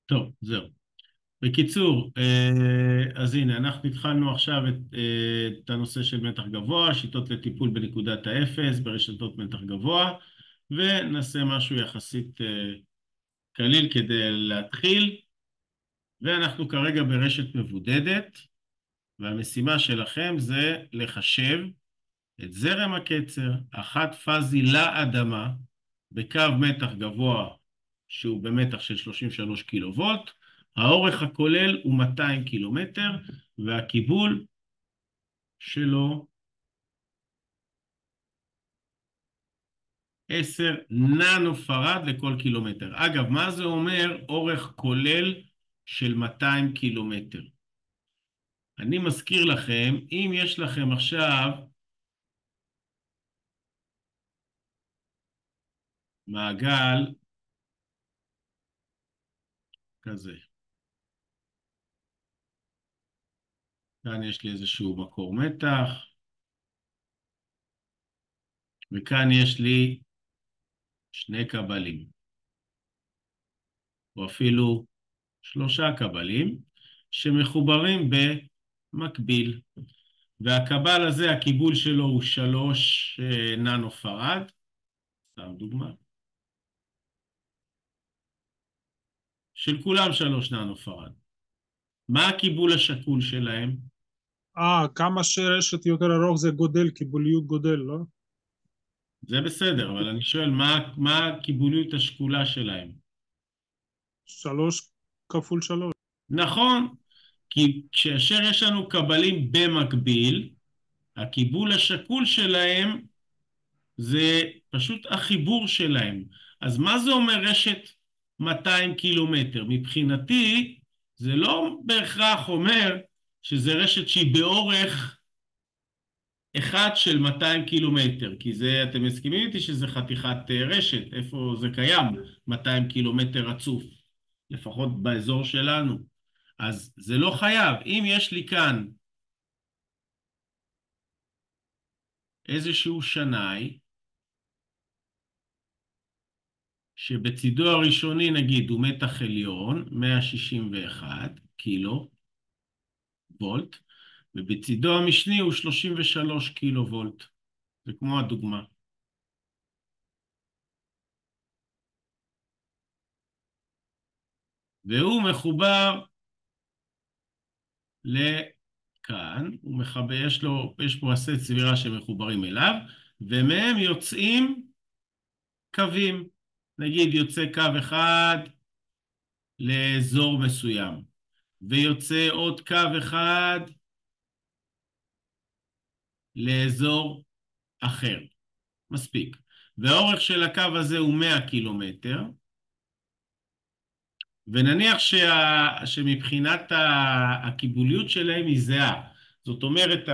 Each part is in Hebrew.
טוב, זהו. בקיצור, אז הנה, אנחנו התחלנו עכשיו את הנושא של מתח גבוה, שיטות לטיפול בנקודת האפס, ברשתות מתח גבוה, ונעשה משהו יחסית קליל כדי להתחיל, ואנחנו כרגע ברשת מבודדת, והמשימה שלכם זה לחשב את זרם הקצר החד-פאזי לאדמה בקו מתח גבוה שהוא במתח של 33 קילו וולט, האורך הכולל הוא 200 קילומטר והקיבול שלו 10 ננו פרד לכל קילומטר. אגב, מה זה אומר אורך כולל של 200 קילומטר? אני מזכיר לכם, אם יש לכם עכשיו מעגל כזה, כאן יש לי איזשהו מקור מתח, וכאן יש לי שני קבלים, או אפילו שלושה קבלים, שמחוברים במקביל. והקבל הזה, הקיבול שלו הוא 3 ננו פרד, סתם דוגמה. של כולם 3 ננו פרד. מה הקיבול השקול שלהם? כמה שרשת יותר ארוך זה גודל, קיבוליות גודל, לא? זה בסדר, אבל אני שואל, מה הקיבוליות השקולה שלהם? 3 כפול 3. נכון, כי כאשר יש לנו קבלים במקביל, הקיבול השקול שלהם זה פשוט החיבור שלהם. אז מה זה אומר רשת 200 קילומטר? מבחינתי זה לא בהכרח אומר שזה רשת שהיא באורך אחד של 200 קילומטר, כי זה, אתם מסכימים איתי שזה חתיכת רשת, איפה זה קיים? 200 קילומטר רצוף, לפחות באזור שלנו. אז זה לא חייב. אם יש לי כאן איזשהו שנאי, שבצידו הראשוני נגיד הוא מתח עליון, 161 קילו וולט, ובצידו המשני הוא 33 קילו וולט. זה כמו הדוגמה. והוא מחובר לכאן, יש פה עשי צבירה שמחוברים אליו, ומהם יוצאים קווים. נגיד יוצא קו אחד לאזור מסוים, ויוצא עוד קו אחד לאזור אחר. מספיק. והאורך של הקו הזה הוא 100 קילומטר, ונניח שמבחינת הקיבוליות שלהם היא זהה. זאת אומרת,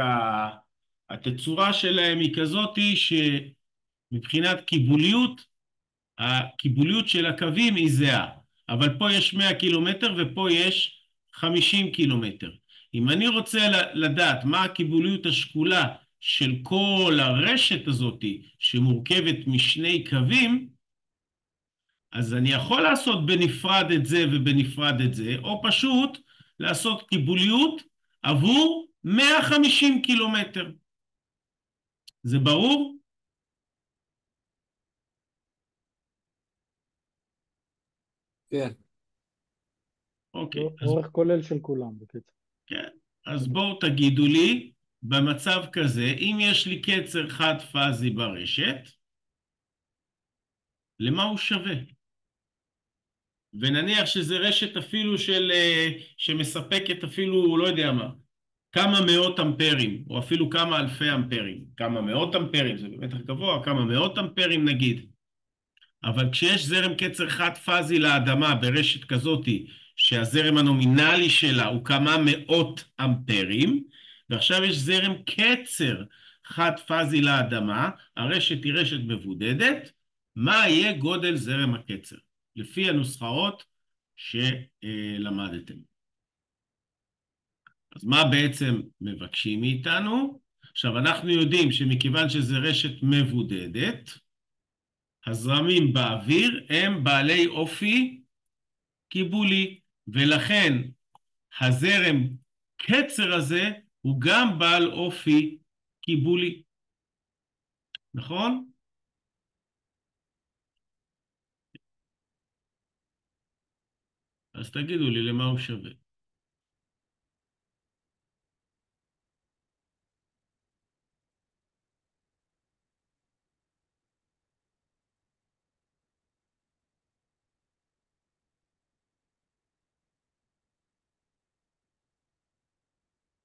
התצורה שלהם היא כזאת שמבחינת קיבוליות, הקיבוליות של הקווים היא זהה. אבל פה יש 100 קילומטר ופה יש 50 קילומטר. אם אני רוצה לדעת מה הקיבוליות השקולה של כל הרשת הזאת שמורכבת משני קווים, אז אני יכול לעשות בנפרד את זה ובנפרד את זה, או פשוט לעשות קיבוליות עבור 150 קילומטר. זה ברור? כן. אוקיי, אז, אורך כולל של כולם, בקיצור. כן, אז בואו תגידו לי, במצב כזה, אם יש לי קצר חד-פאזי ברשת, למה הוא שווה? ונניח שזה רשת אפילו שמספקת אפילו, לא יודע מה, כמה מאות אמפרים, או אפילו כמה אלפי אמפרים. כמה מאות אמפרים, זה במתח גבוה, כמה מאות אמפרים נגיד. אבל כשיש זרם קצר חד-פאזי לאדמה ברשת כזאת, שהזרם הנומינלי שלה הוא כמה מאות אמפרים, ועכשיו יש זרם קצר חד-פאזי לאדמה, הרשת היא רשת מבודדת, מה יהיה גודל זרם הקצר? לפי הנוסחאות שלמדתם. אז מה בעצם מבקשים מאיתנו? עכשיו, אנחנו יודעים שמכיוון שזה רשת מבודדת, הזרמים באוויר הם בעלי אופי קיבולי. ולכן הזרם קצר הזה הוא גם בעל אופי קיבולי. נכון? אז תגידו לי למה הוא שווה.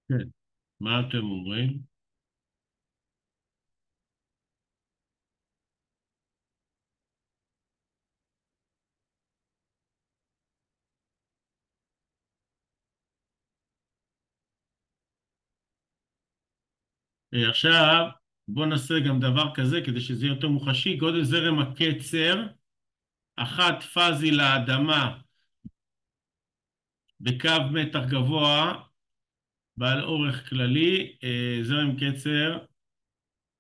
כן. מה אתם אומרים? עכשיו בואו נעשה גם דבר כזה כדי שזה יהיה יותר מוחשי. גודל זרם הקצר, אחת פאזי לאדמה בקו מתח גבוה בעל אורך כללי, זרם קצר,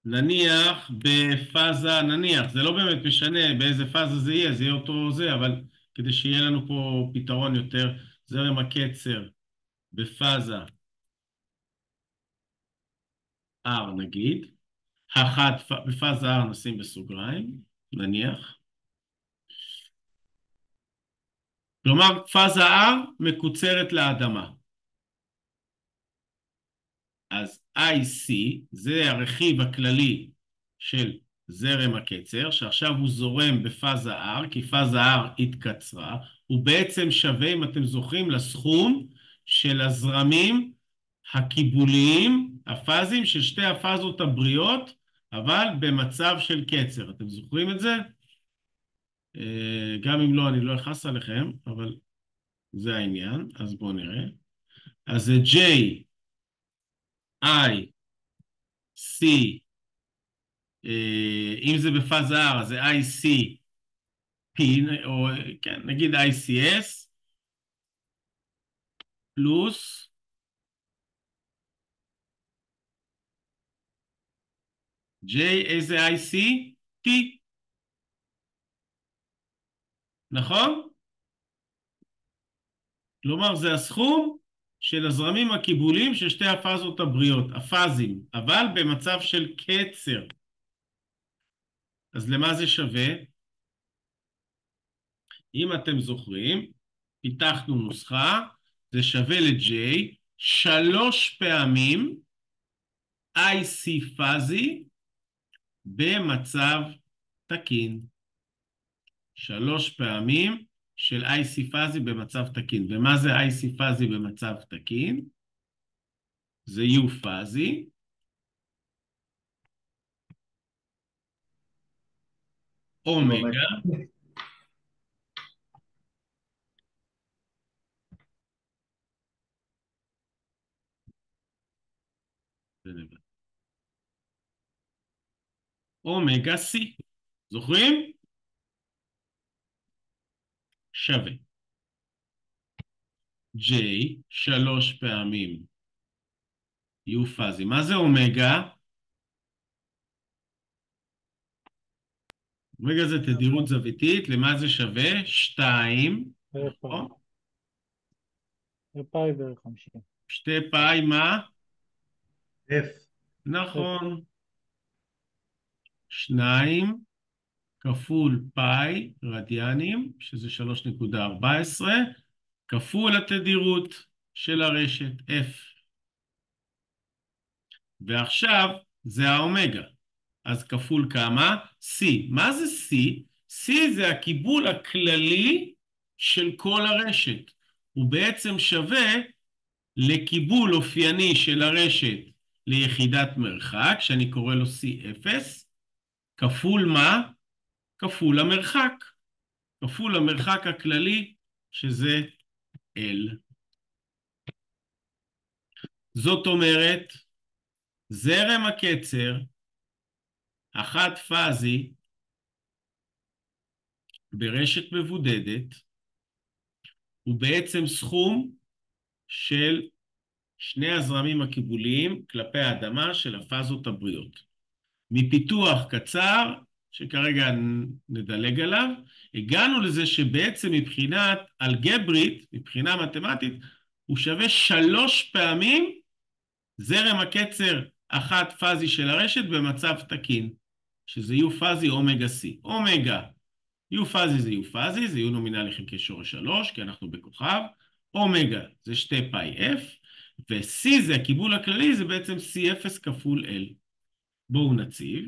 נניח בפאזה, נניח, זה לא באמת משנה באיזה פאזה זה יהיה, זה יהיה אותו זה, אבל כדי שיהיה לנו פה פתרון יותר, זרם הקצר בפאזה R נגיד, בפאזה R נשים בסוגריים, נניח. כלומר, פאזה R מקוצרת לאדמה. אז IC זה הרכיב הכללי של זרם הקצר, שעכשיו הוא זורם בפאזה R, כי פאזה R התקצרה, הוא בעצם שווה, אם אתם זוכרים, לסכום של הזרמים הקיבוליים, הפאזים של שתי הפאזות הבריאות, אבל במצב של קצר. אתם זוכרים את זה? גם אם לא, אני לא אכעס עליכם, אבל זה העניין. אז בואו נראה. אז זה J, I, C, אם זה בפאזה R, אז זה IC, P, או כן, נגיד ICS, פלוס J, איזה IC? T. נכון? כלומר, זה הסכום של הזרמים הקיבוליים של שתי הפאזות הבריאות, הפאזים, אבל במצב של קצר. אז למה זה שווה? אם אתם זוכרים, פיתחנו נוסחה, זה שווה ל-J 3 פעמים IC פאזי במצב תקין. 3 פעמים של IC פאזי במצב תקין. ומה זה IC פאזי במצב תקין? זה U פאזי. אומגה. אומגה C. זוכרים? שווה. J 3 פעמים U פאזי. מה זה אומגה? אומגה זה תדירות זוויתית. למה זה שווה? 2. נכון? פאי בערך 50. 2 פאי מה? F. נכון. 2 כפול פאי רדיאנים, שזה 3.14, כפול התדירות של הרשת F. ועכשיו זה האומגה. אז כפול כמה? C. מה זה C? C זה הקיבול הכללי של כל הרשת. הוא בעצם שווה לקיבול אופייני של הרשת ליחידת מרחק, שאני קורא לו C0, כפול מה? כפול המרחק. כפול המרחק הכללי, שזה L. זאת אומרת, זרם הקצר, החד פאזי, ברשת מבודדת, הוא בעצם סכום של שני הזרמים הקיבוליים כלפי האדמה של הפאזות הבריאות. מפיתוח קצר שכרגע נדלג עליו, הגענו לזה שבעצם מבחינת אלגברית, מבחינה מתמטית, הוא שווה 3 פעמים זרם הקצר אחת פאזי של הרשת במצב תקין, שזה U פאזי אומגה C. אומגה, U פאזי זה U פאזי, זה U נומינלי חלקי שורש 3, כי אנחנו בכוכב. אומגה זה 2 פאי F, ו-C זה הקיבול הכללי, זה בעצם C0 כפול L. בואו נציב.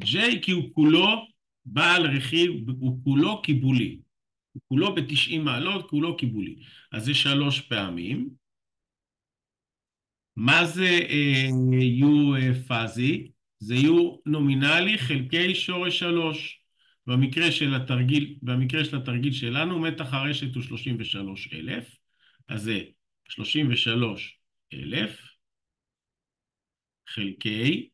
J כי הוא כולו בעל רכיב, הוא כולו קיבולי. הוא כולו ב-90 מעלות, כולו קיבולי. אז זה 3 פעמים. מה זה U פאזי? זה U נומינלי חלקי שורש 3. במקרה של התרגיל שלנו, מתח הרשת הוא 33,000. אז זה 33,000 חלקי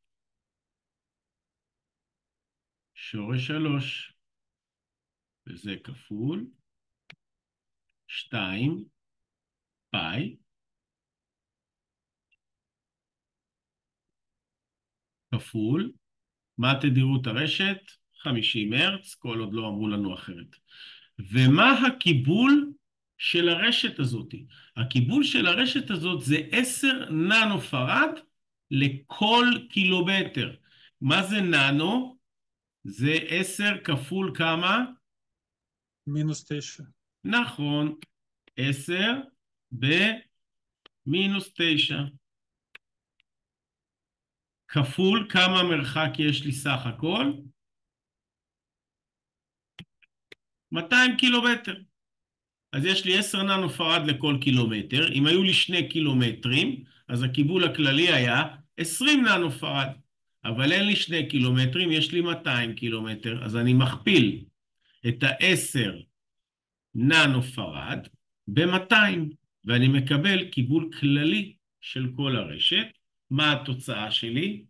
שורש 3. וזה כפול 2 פאי כפול, מה תדירות הרשת? 50 הרץ, כל עוד לא אמרו לנו אחרת. ומה הקיבול של הרשת הזאת? הקיבול של הרשת הזאת זה 10 ננו פרד לכל קילומטר. מה זה ננו? זה 10 כפול כמה? -9. נכון, 10 ב-9. כפול כמה מרחק יש לי סך הכל? 200 קילומטר. אז יש לי 10 ננו פרד לכל קילומטר. אם היו לי 2 קילומטרים, אז הקיבול הכללי היה 20 ננו פרד. אבל אין לי 2 קילומטרים, יש לי 200 קילומטר. אז אני מכפיל את ה-10 ננו פרד ב-200, ואני מקבל קיבול כללי של כל הרשת. מה התוצאה שלי?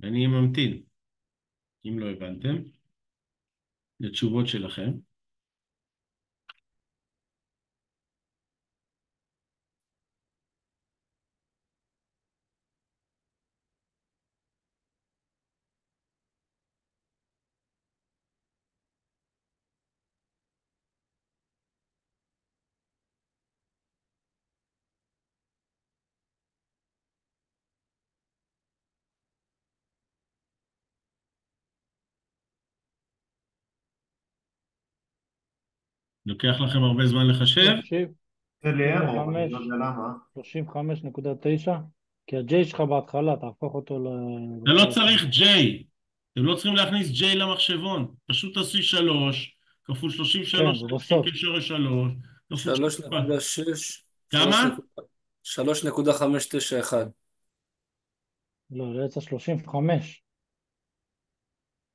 אני ממתין, אם לא הבנתם, לתשובות שלכם. לוקח לכם הרבה זמן לחשב? תקשיב, זה לי ארור, אני לא יודע למה. 35.9, כי ה-J שלך בהתחלה, תהפוך אותו אתה לא צריך J, אתם לא צריכים להכניס J למחשבון, פשוט תעשי 3, כפול 33, כן, זה בסוף. חלקי שורש 3, כפול 3.6. כמה? 3.591. לא, זה יצא 35.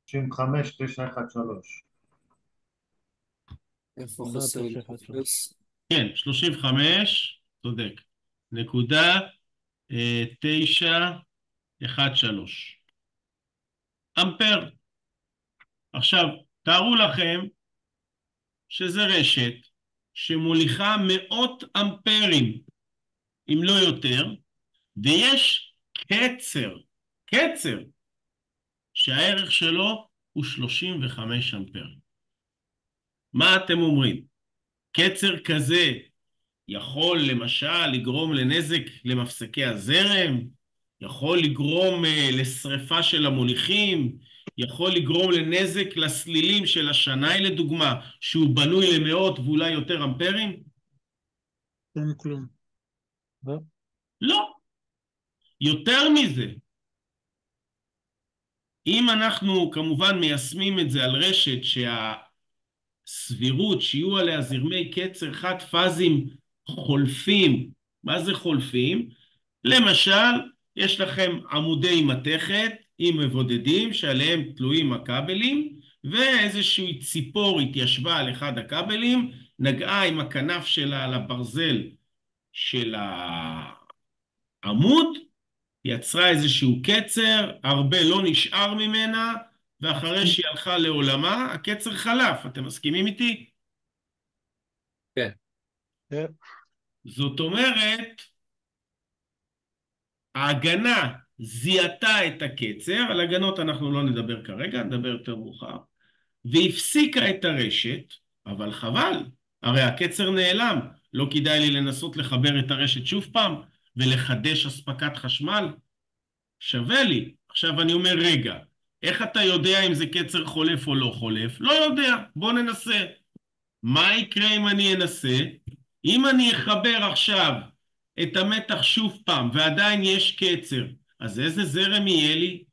65,913. איפה חסר לי? כן, 35, צודק, נקודה 913 אמפר. עכשיו, תארו לכם שזה רשת שמוליכה מאות אמפרים, אם לא יותר, ויש קצר, שהערך שלו הוא 35 אמפר. מה אתם אומרים? קצר כזה יכול למשל לגרום לנזק למפסקי הזרם, יכול לגרום לשריפה של המוליכים, יכול לגרום לנזק לסלילים של השנאי לדוגמה, שהוא בנוי למאות ואולי יותר אמפרים? כלום. לא. יותר מזה, אם אנחנו כמובן מיישמים את זה על רשת שהסבירות שיהיו עליה זרמי קצר חד פאזים חולפים, מה זה חולפים? למשל, יש לכם עמודי מתכת עם מבודדים שעליהם תלויים הכבלים, ואיזושהי ציפור התיישבה על אחד הכבלים, נגעה עם הכנף שלה על הברזל של העמוד, יצרה איזשהו קצר, הרבה לא נשאר ממנה, ואחרי שהיא הלכה לעולמה, הקצר חלף. אתם מסכימים איתי? כן. כן. זאת אומרת, ההגנה זיהתה את הקצר, על הגנות אנחנו לא נדבר כרגע, נדבר יותר מאוחר, והפסיקה את הרשת, אבל חבל, הרי הקצר נעלם, לא כדאי לי לנסות לחבר את הרשת שוב פעם, ולחדש אספקת חשמל? שווה לי. עכשיו אני אומר, רגע, איך אתה יודע אם זה קצר חולף או לא חולף? לא יודע, בוא ננסה. מה יקרה אם אני אנסה? אם אני אחבר עכשיו את המתח שוב פעם ועדיין יש קצר, אז איזה זרם יהיה לי?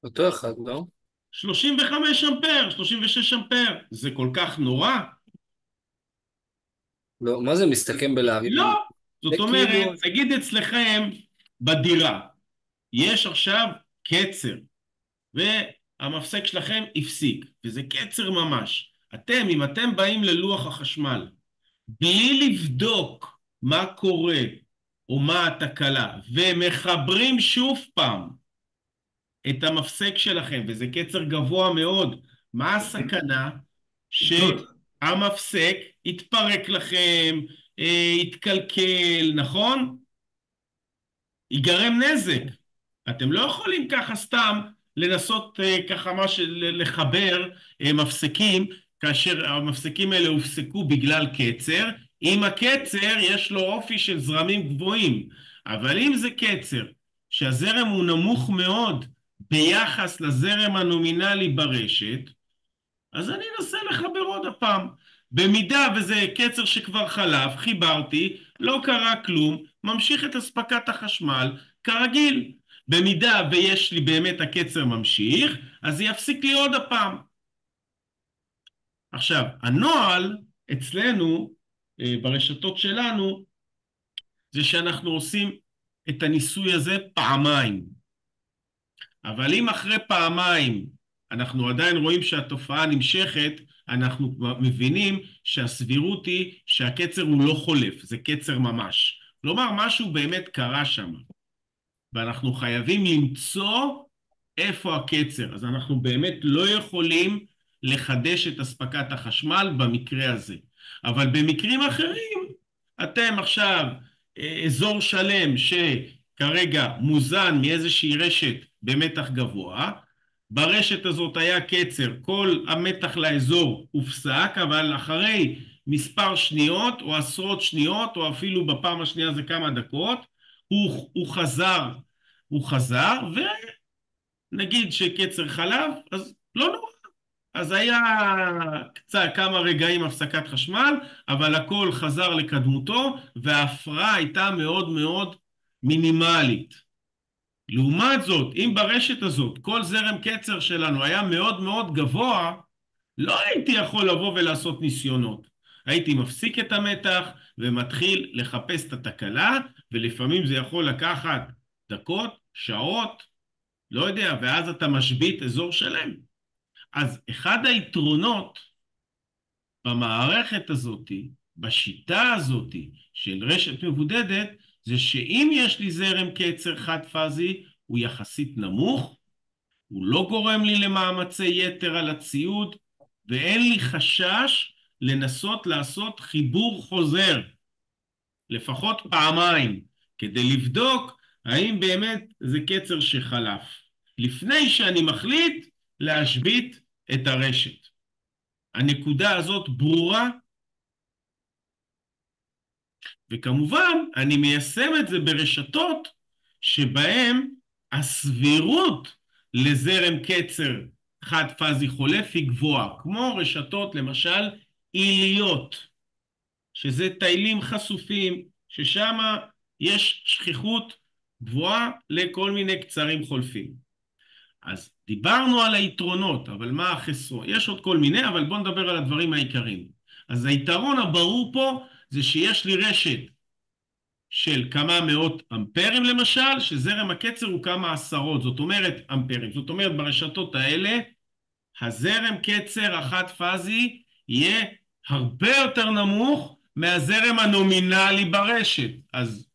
אותו אחד, לא? 35 אמפר, 36 אמפר. זה כל כך נורא? לא, מה זה מסתכם בלהרים? לא. זאת זה אומרת, כאילו- נגיד אצלכם בדירה, יש עכשיו קצר, והמפסק שלכם הפסיק, וזה קצר ממש. אם אתם באים ללוח החשמל, בלי לבדוק מה קורה או מה התקלה, ומחברים שוב פעם את המפסק שלכם, וזה קצר גבוה מאוד, מה הסכנה? שהמפסק יתפרק לכם, יתקלקל, נכון? ייגרם נזק. אתם לא יכולים ככה סתם לנסות ככה לחבר מפסקים, כאשר המפסקים האלה הופסקו בגלל קצר. אם הקצר יש לו אופי של זרמים גבוהים, אבל אם זה קצר שהזרם הוא נמוך מאוד ביחס לזרם הנומינלי ברשת, אז אני אנסה לחבר עוד הפעם. במידה וזה קצר שכבר חלף, חיברתי, לא קרה כלום, ממשיך את אספקת החשמל כרגיל. במידה ויש לי באמת הקצר ממשיך, אז זה יפסיק לי עוד הפעם. עכשיו, הנוהל אצלנו, ברשתות שלנו, זה שאנחנו עושים את הניסוי הזה פעמיים. אבל אם אחרי פעמיים אנחנו עדיין רואים שהתופעה נמשכת, אנחנו מבינים שהסבירות היא שהקצר הוא לא חולף, זה קצר ממש. כלומר, משהו באמת קרה שם. ואנחנו חייבים למצוא איפה הקצר. אז אנחנו באמת לא יכולים לחדש את אספקת החשמל במקרה הזה. אבל במקרים אחרים, אתם עכשיו אזור שלם שכרגע מוזן מאיזושהי רשת במתח גבוה, ברשת הזאת היה קצר, כל המתח לאזור הופסק, אבל אחרי מספר שניות או עשרות שניות, או אפילו בפעם השנייה זה כמה דקות, הוא חזר, ונגיד שקצר חלב, אז לא נורא. אז היה קצת כמה רגעים הפסקת חשמל, אבל הכל חזר לקדמותו, וההפרעה הייתה מאוד מאוד מינימלית. לעומת זאת, אם ברשת הזאת כל זרם קצר שלנו היה מאוד מאוד גבוה, לא הייתי יכול לבוא ולעשות ניסיונות. הייתי מפסיק את המתח ומתחיל לחפש את התקלה, ולפעמים זה יכול לקחת דקות, שעות, לא יודע, ואז אתה משבית אזור שלם. אז אחד היתרונות במערכת הזאת, בשיטה הזאת של רשת מבודדת, זה שאם יש לי זרם קצר חד פאזי, הוא יחסית נמוך, הוא לא גורם לי למאמצי יתר על הציוד, ואין לי חשש לנסות לעשות חיבור חוזר, לפחות פעמיים, כדי לבדוק האם באמת זה קצר שחלף, לפני שאני מחליט להשבית את הרשת. הנקודה הזאת ברורה? וכמובן, אני מיישם את זה ברשתות שבהן הסבירות לזרם קצר חד פאזי חולף היא גבוהה, כמו רשתות למשל עיליות, שזה תילים חשופים, ששם יש שכיחות גבוהה לכל מיני קצרים חולפים. אז דיברנו על היתרונות, אבל מה החסרון? יש עוד כל מיני, אבל בואו נדבר על הדברים העיקריים. אז היתרון הברור פה זה שיש לי רשת של כמה מאות אמפרים למשל, שזרם הקצר הוא כמה עשרות, זאת אומרת אמפרים. זאת אומרת ברשתות האלה, הזרם קצר החד פאזי יהיה הרבה יותר נמוך מהזרם הנומינלי ברשת. אז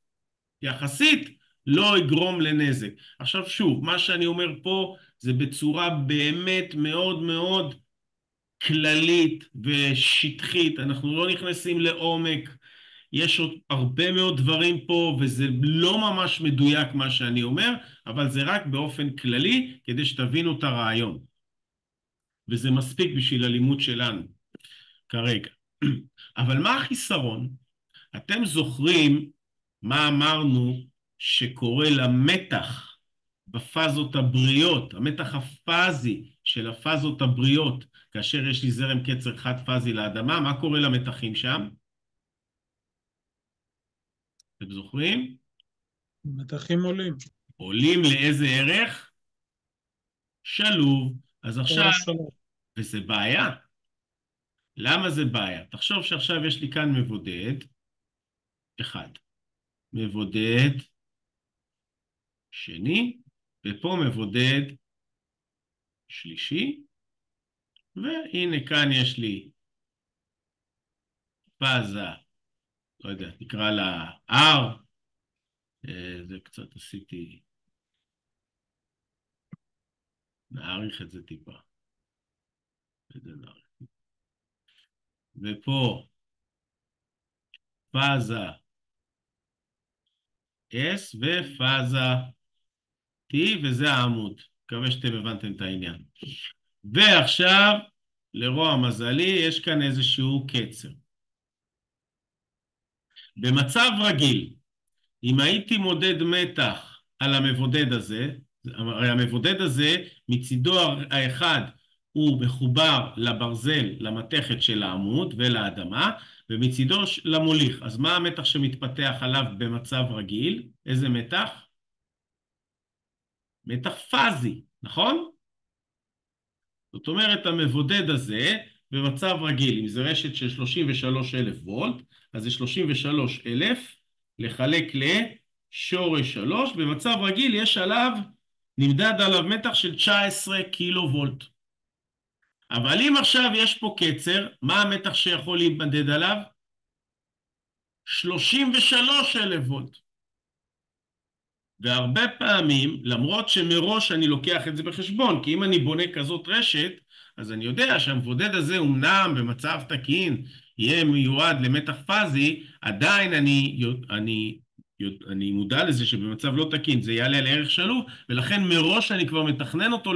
יחסית לא יגרום לנזק. עכשיו שוב, מה שאני אומר פה זה בצורה באמת מאוד מאוד כללית ושטחית, אנחנו לא נכנסים לעומק, יש עוד הרבה מאוד דברים פה וזה לא ממש מדויק מה שאני אומר, אבל זה רק באופן כללי כדי שתבינו את הרעיון. וזה מספיק בשביל הלימוד שלנו כרגע. אבל מה החיסרון? אתם זוכרים מה אמרנו שקורה למתח בפאזות הבריאות, המתח הפאזי של הפאזות הבריאות, כאשר יש לי זרם קצר חד פאזי לאדמה, מה קורה למתחים שם? אתם זוכרים? מתחים עולים. עולים לאיזה ערך? שלוב. אז עכשיו, ערך שלוב. וזה בעיה. למה זה בעיה? תחשוב שעכשיו יש לי כאן מבודד, אחד. מבודד שני, ופה מבודד שלישי, והנה כאן יש לי פאזה, לא יודע, נקרא לה R, זה קצת עשיתי, נעריך את זה טיפה. ופה פאזה S ופאזה T, וזה העמוד. מקווה שאתם הבנתם את העניין. ועכשיו, לרוע מזלי, יש כאן איזשהו קצר. במצב רגיל, אם הייתי מודד מתח על המבודד הזה, הרי המבודד הזה מצידו האחד הוא מחובר לברזל, למתכת של העמוד ולאדמה, ומצידו למוליך. אז מה המתח שמתפתח עליו במצב רגיל? איזה מתח? מתח פאזי, נכון? זאת אומרת, המבודד הזה במצב רגיל, אם זה רשת של 33,000 וולט, אז זה 33,000 לחלק לשורש 3, במצב רגיל יש עליו, נמדד עליו מתח של 19 קילו וולט. אבל אם עכשיו יש פה קצר, מה המתח שיכול להימדד עליו? 33,000 וולט. והרבה פעמים, למרות שמראש אני לוקח את זה בחשבון, כי אם אני בונה כזאת רשת, אז אני יודע שהמבודד הזה אומנם במצב תקין יהיה מיועד למתח פאזי, עדיין אני מודע לזה שבמצב לא תקין זה יעלה לערך שלוב, ולכן מראש אני כבר מתכנן אותו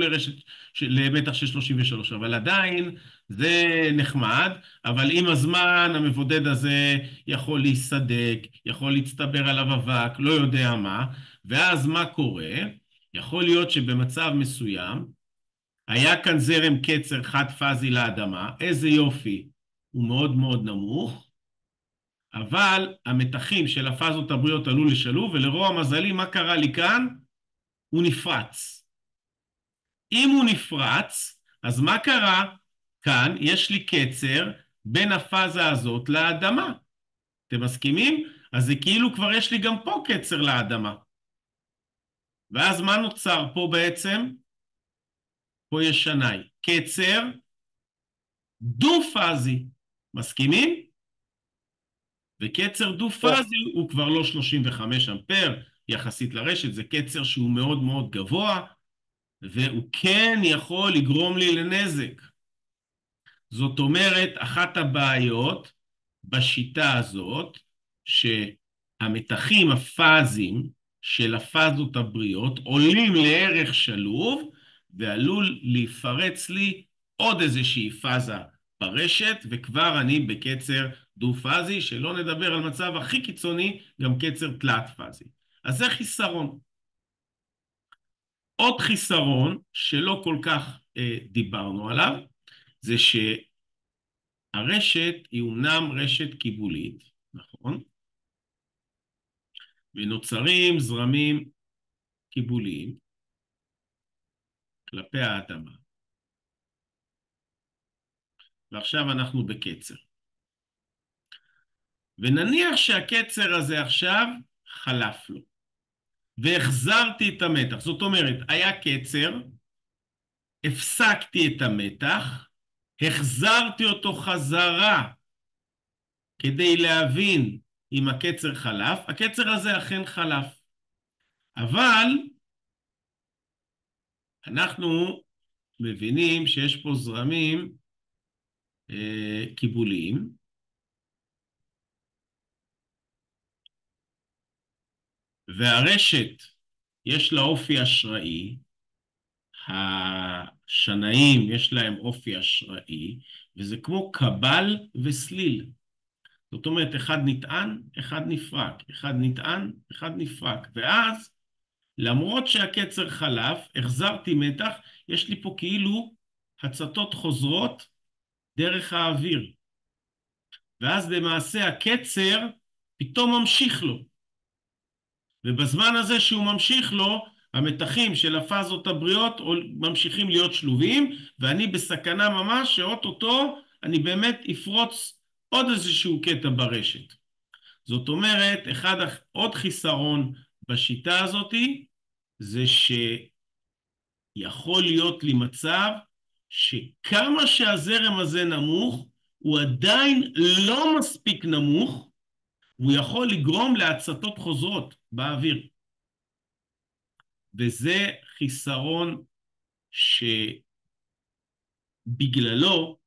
למתח של 33, אבל עדיין זה נחמד, אבל עם הזמן המבודד הזה יכול להיסדק, יכול להצטבר עליו אבק, לא יודע מה, ואז מה קורה? יכול להיות שבמצב מסוים, היה כאן זרם קצר חד פאזי לאדמה, איזה יופי, הוא מאוד מאוד נמוך, אבל המתחים של הפאזות הבריאות עלו לשלוב, ולרוע מזלי, מה קרה לי כאן? הוא נפרץ. אם הוא נפרץ, אז מה קרה? כאן יש לי קצר בין הפאזה הזאת לאדמה. אתם מסכימים? אז זה כאילו כבר יש לי גם פה קצר לאדמה. ואז מה נוצר פה בעצם? פה יש שנאי. קצר דו-פאזי. מסכימים? וקצר דו-פאזי הוא כבר לא 35 אמפר יחסית לרשת, זה קצר שהוא מאוד מאוד גבוה, והוא כן יכול לגרום לי לנזק. זאת אומרת, אחת הבעיות בשיטה הזאת, שהמתחים הפאזיים של הפאזות הבריאות עולים לערך שלוב, ועלול להיפרץ לי עוד איזושהי פאזה ברשת, וכבר אני בקצר דו-פאזי, שלא נדבר על מצב הכי קיצוני, גם קצר תלת-פאזי. אז זה חיסרון. עוד חיסרון שלא כל כך דיברנו עליו, זה שהרשת היא אומנם רשת קיבולית, נכון? ונוצרים זרמים קיבוליים כלפי האדמה. ועכשיו אנחנו בקצר. ונניח שהקצר הזה עכשיו חלף לו, והחזרתי את המתח. זאת אומרת, היה קצר, הפסקתי את המתח, החזרתי אותו חזרה כדי להבין אם הקצר חלף. הקצר הזה אכן חלף. אבל אנחנו מבינים שיש פה זרמים קיבוליים, והרשת יש לה אופי אשראי, השנאים יש להם אופי אשראי, וזה כמו קבל וסליל. זאת אומרת, אחד נטען, אחד נפרק, אחד נטען, אחד נפרק. ואז, למרות שהקצר חלף, החזרתי מתח, יש לי פה כאילו הצתות חוזרות דרך האוויר. ואז למעשה הקצר פתאום ממשיך לו. ובזמן הזה שהוא ממשיך לו, המתחים של הפאזות הבריאות ממשיכים להיות שלובים, ואני בסכנה ממש שאוטוטו אני באמת אפרוץ עוד איזשהו קטע ברשת. זאת אומרת, עוד חיסרון בשיטה הזאת, זה שיכול להיות לי מצב שכמה שהזרם הזה נמוך, הוא עדיין לא מספיק נמוך, והוא יכול לגרום להצתות חוזרות באוויר. וזה חיסרון שבגללו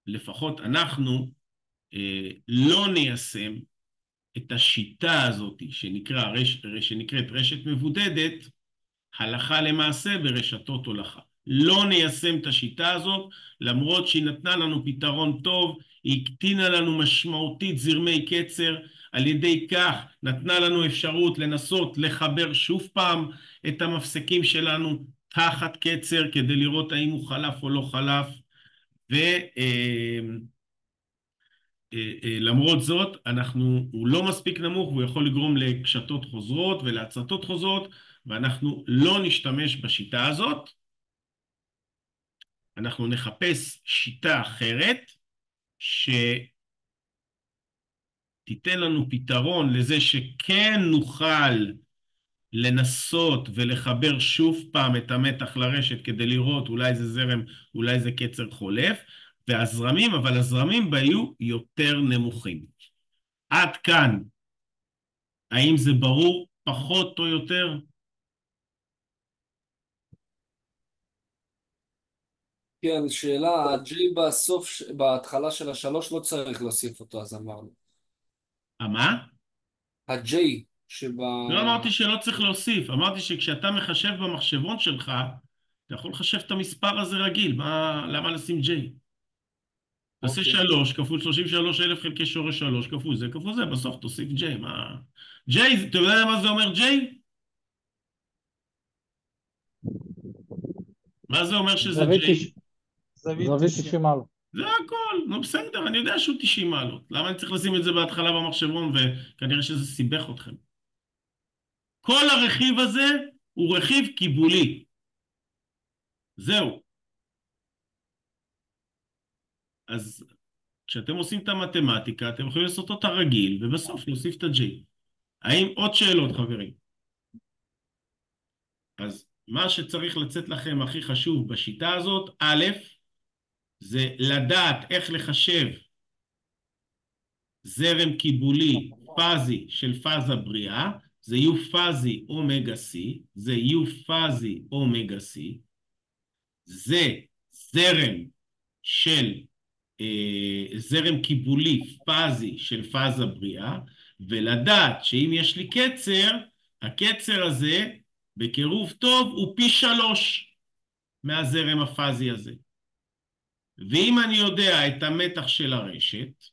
לפחות אנחנו לא ניישם את השיטה הזאת שנקראת רשת מבודדת הלכה למעשה ברשתות הולכה. לא ניישם את השיטה הזאת, למרות שהיא נתנה לנו פתרון טוב, היא הקטינה לנו משמעותית זרמי קצר, על ידי כך נתנה לנו אפשרות לנסות לחבר שוב פעם את המפסקים שלנו תחת קצר, כדי לראות האם הוא חלף או לא חלף, למרות זאת, הוא לא מספיק נמוך, והוא יכול לגרום לקשתות חוזרות ולהצתות חוזרות, ואנחנו לא נשתמש בשיטה הזאת. אנחנו נחפש שיטה אחרת, שתיתן לנו פתרון לזה שכן נוכל לנסות ולחבר שוב פעם את המתח לרשת, כדי לראות אולי זה זרם, אולי זה קצר חולף, אבל הזרמים היו יותר נמוכים. עד כאן, האם זה ברור פחות או יותר? כן, שאלה, ה-J בסוף, בהתחלה של השלוש לא צריך להוסיף אותו, אז אמרנו. מה? ה-J לא אמרתי שלא צריך להוסיף, אמרתי שכשאתה מחשב במחשבון שלך, אתה יכול לחשב את המספר הזה רגיל, למה לשים J? תעשה 3 כפול 33,000 חלקי שורש 3 כפול זה, בסוף תוסיף J. J, אתה יודע מה זה אומר J? מה זה אומר שזה J? זווית 90 מעלות. זה הכל, נו בסדר, אני יודע שהוא 90 מעלות. למה אני צריך לשים את זה בהתחלה במחשבון, וכנראה שזה סיבך אתכם. כל הרכיב הזה הוא רכיב קיבולי. זהו. אז כשאתם עושים את המתמטיקה, אתם יכולים לעשות אותה רגיל, ובסוף נוסיף את ה-J. האם עוד שאלות, חברים? אז מה שצריך לצאת לכם הכי חשוב בשיטה הזאת, א', זה לדעת איך לחשב זרם קיבולי פאזי של פאזה בריאה, זה U פאזי אומגה C, זה U פאזי אומגה C, זה זרם קיבולי פאזי של פאזה בריאה, ולדעת שאם יש לי קצר, הקצר הזה בקירוב טוב הוא פי 3 מהזרם הפאזי הזה. ואם אני יודע את המתח של הרשת,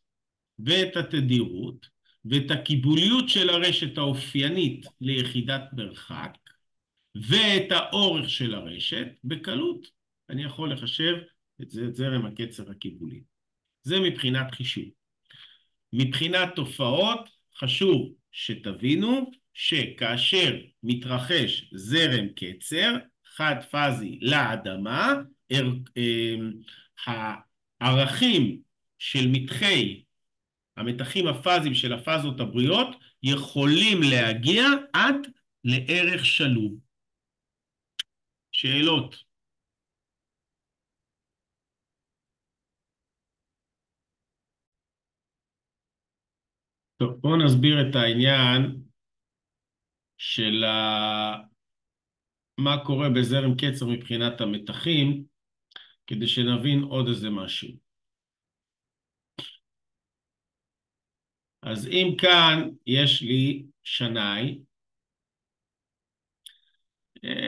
ואת התדירות, ואת הקיבוליות של הרשת האופיינית ליחידת מרחק, ואת האורך של הרשת, בקלות אני יכול לחשב את זרם הקצר הקיבולי. זה מבחינת חישוב. מבחינת תופעות, חשוב שתבינו שכאשר מתרחש זרם קצר, חד פאזי לאדמה, הערכים של מתחי המתחים הפאזיים של הפאזות הבריאות יכולים להגיע עד לערך שלוב. שאלות? טוב, בואו נסביר את העניין של מה קורה בזרם קצר מבחינת המתחים, כדי שנבין עוד איזה משהו. אז אם כאן יש לי שנאי,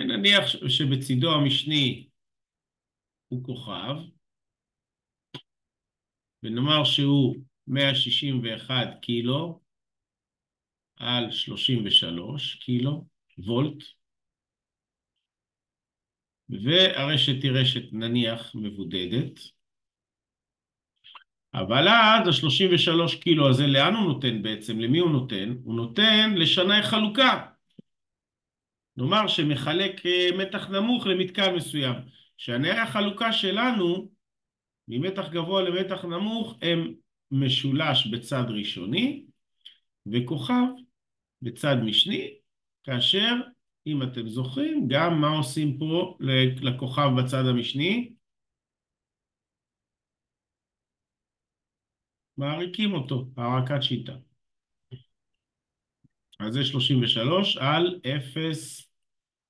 נניח שבצידו המשני הוא כוכב, ונאמר שהוא 161 קילו על 33 קילו וולט, והרשת היא רשת נניח מבודדת, אבל אז ה-33 קילו הזה לאן הוא נותן בעצם? למי הוא נותן? הוא נותן לשנאי חלוקה. נאמר שמחלק מתח נמוך למתקן מסוים. שנאי החלוקה שלנו, ממתח גבוה למתח נמוך, הם משולש בצד ראשוני, וכוכב בצד משני, כאשר, אם אתם זוכרים, גם מה עושים פה לכוכב בצד המשני? מעריקים אותו, הערקת שיטה. אז זה 33 על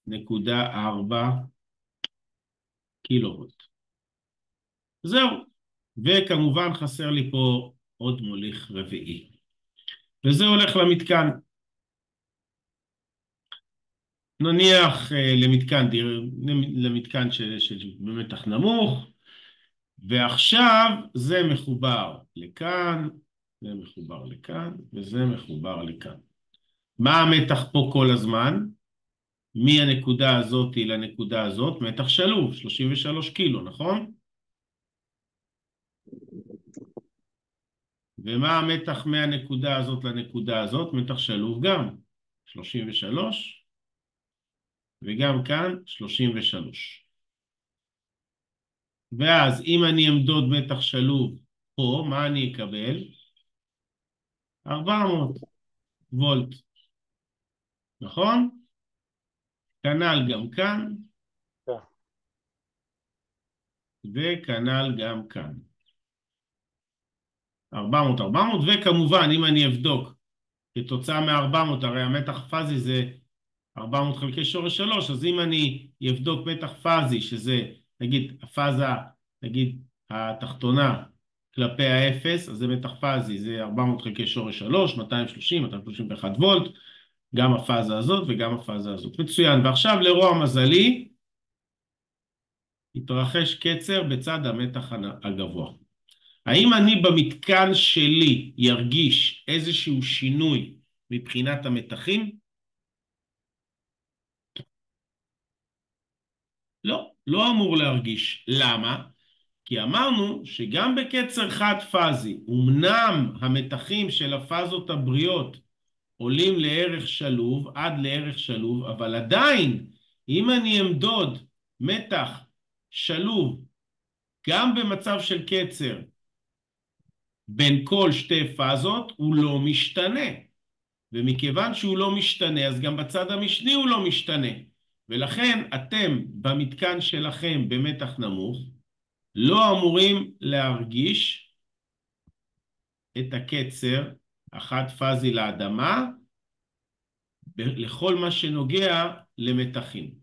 0.4 קילוואט. זהו. וכמובן חסר לי פה עוד מוליך רביעי. וזה הולך למתקן. נניח למתקן במתח נמוך, ועכשיו זה מחובר לכאן, זה מחובר לכאן, וזה מחובר לכאן. מה המתח פה כל הזמן? מהנקודה הזאת לנקודה הזאת, מתח שלוב, 33 קילו, נכון? ומה המתח מהנקודה הזאת לנקודה הזאת? מתח שלוב גם, 33, וגם כאן 33. ואז אם אני אמדוד מתח שלוב פה, מה אני אקבל? 400 וולט. נכון? כנ"ל גם כאן. וכנ"ל גם כאן. 400, וכמובן אם אני אבדוק כתוצאה מ-400, הרי המתח פאזי זה 400 חלקי שורש 3, אז אם אני אבדוק מתח פאזי, שזה נגיד הפאזה, נגיד התחתונה כלפי האפס, אז זה מתח פאזי, זה 400 חלקי שורש 3, 230, 231 וולט, גם הפאזה הזאת וגם הפאזה הזאת. מצוין, ועכשיו לרוע מזלי, התרחש קצר בצד המתח הגבוה. האם אני במתקן שלי ירגיש איזשהו שינוי מבחינת המתחים? לא, לא אמור להרגיש. למה? כי אמרנו שגם בקצר חד פאזי, אמנם המתחים של הפאזות הבריאות עולים לערך שלוב, עד לערך שלוב, אבל עדיין, אם אני אמדוד מתח שלוב, גם במצב של קצר, בין כל שתי פאזות, הוא לא משתנה. ומכיוון שהוא לא משתנה, אז גם בצד המשני הוא לא משתנה. ולכן אתם במתקן שלכם במתח נמוך, לא אמורים להרגיש את הקצר החד פאזי לאדמה, לכל מה שנוגע למתחים.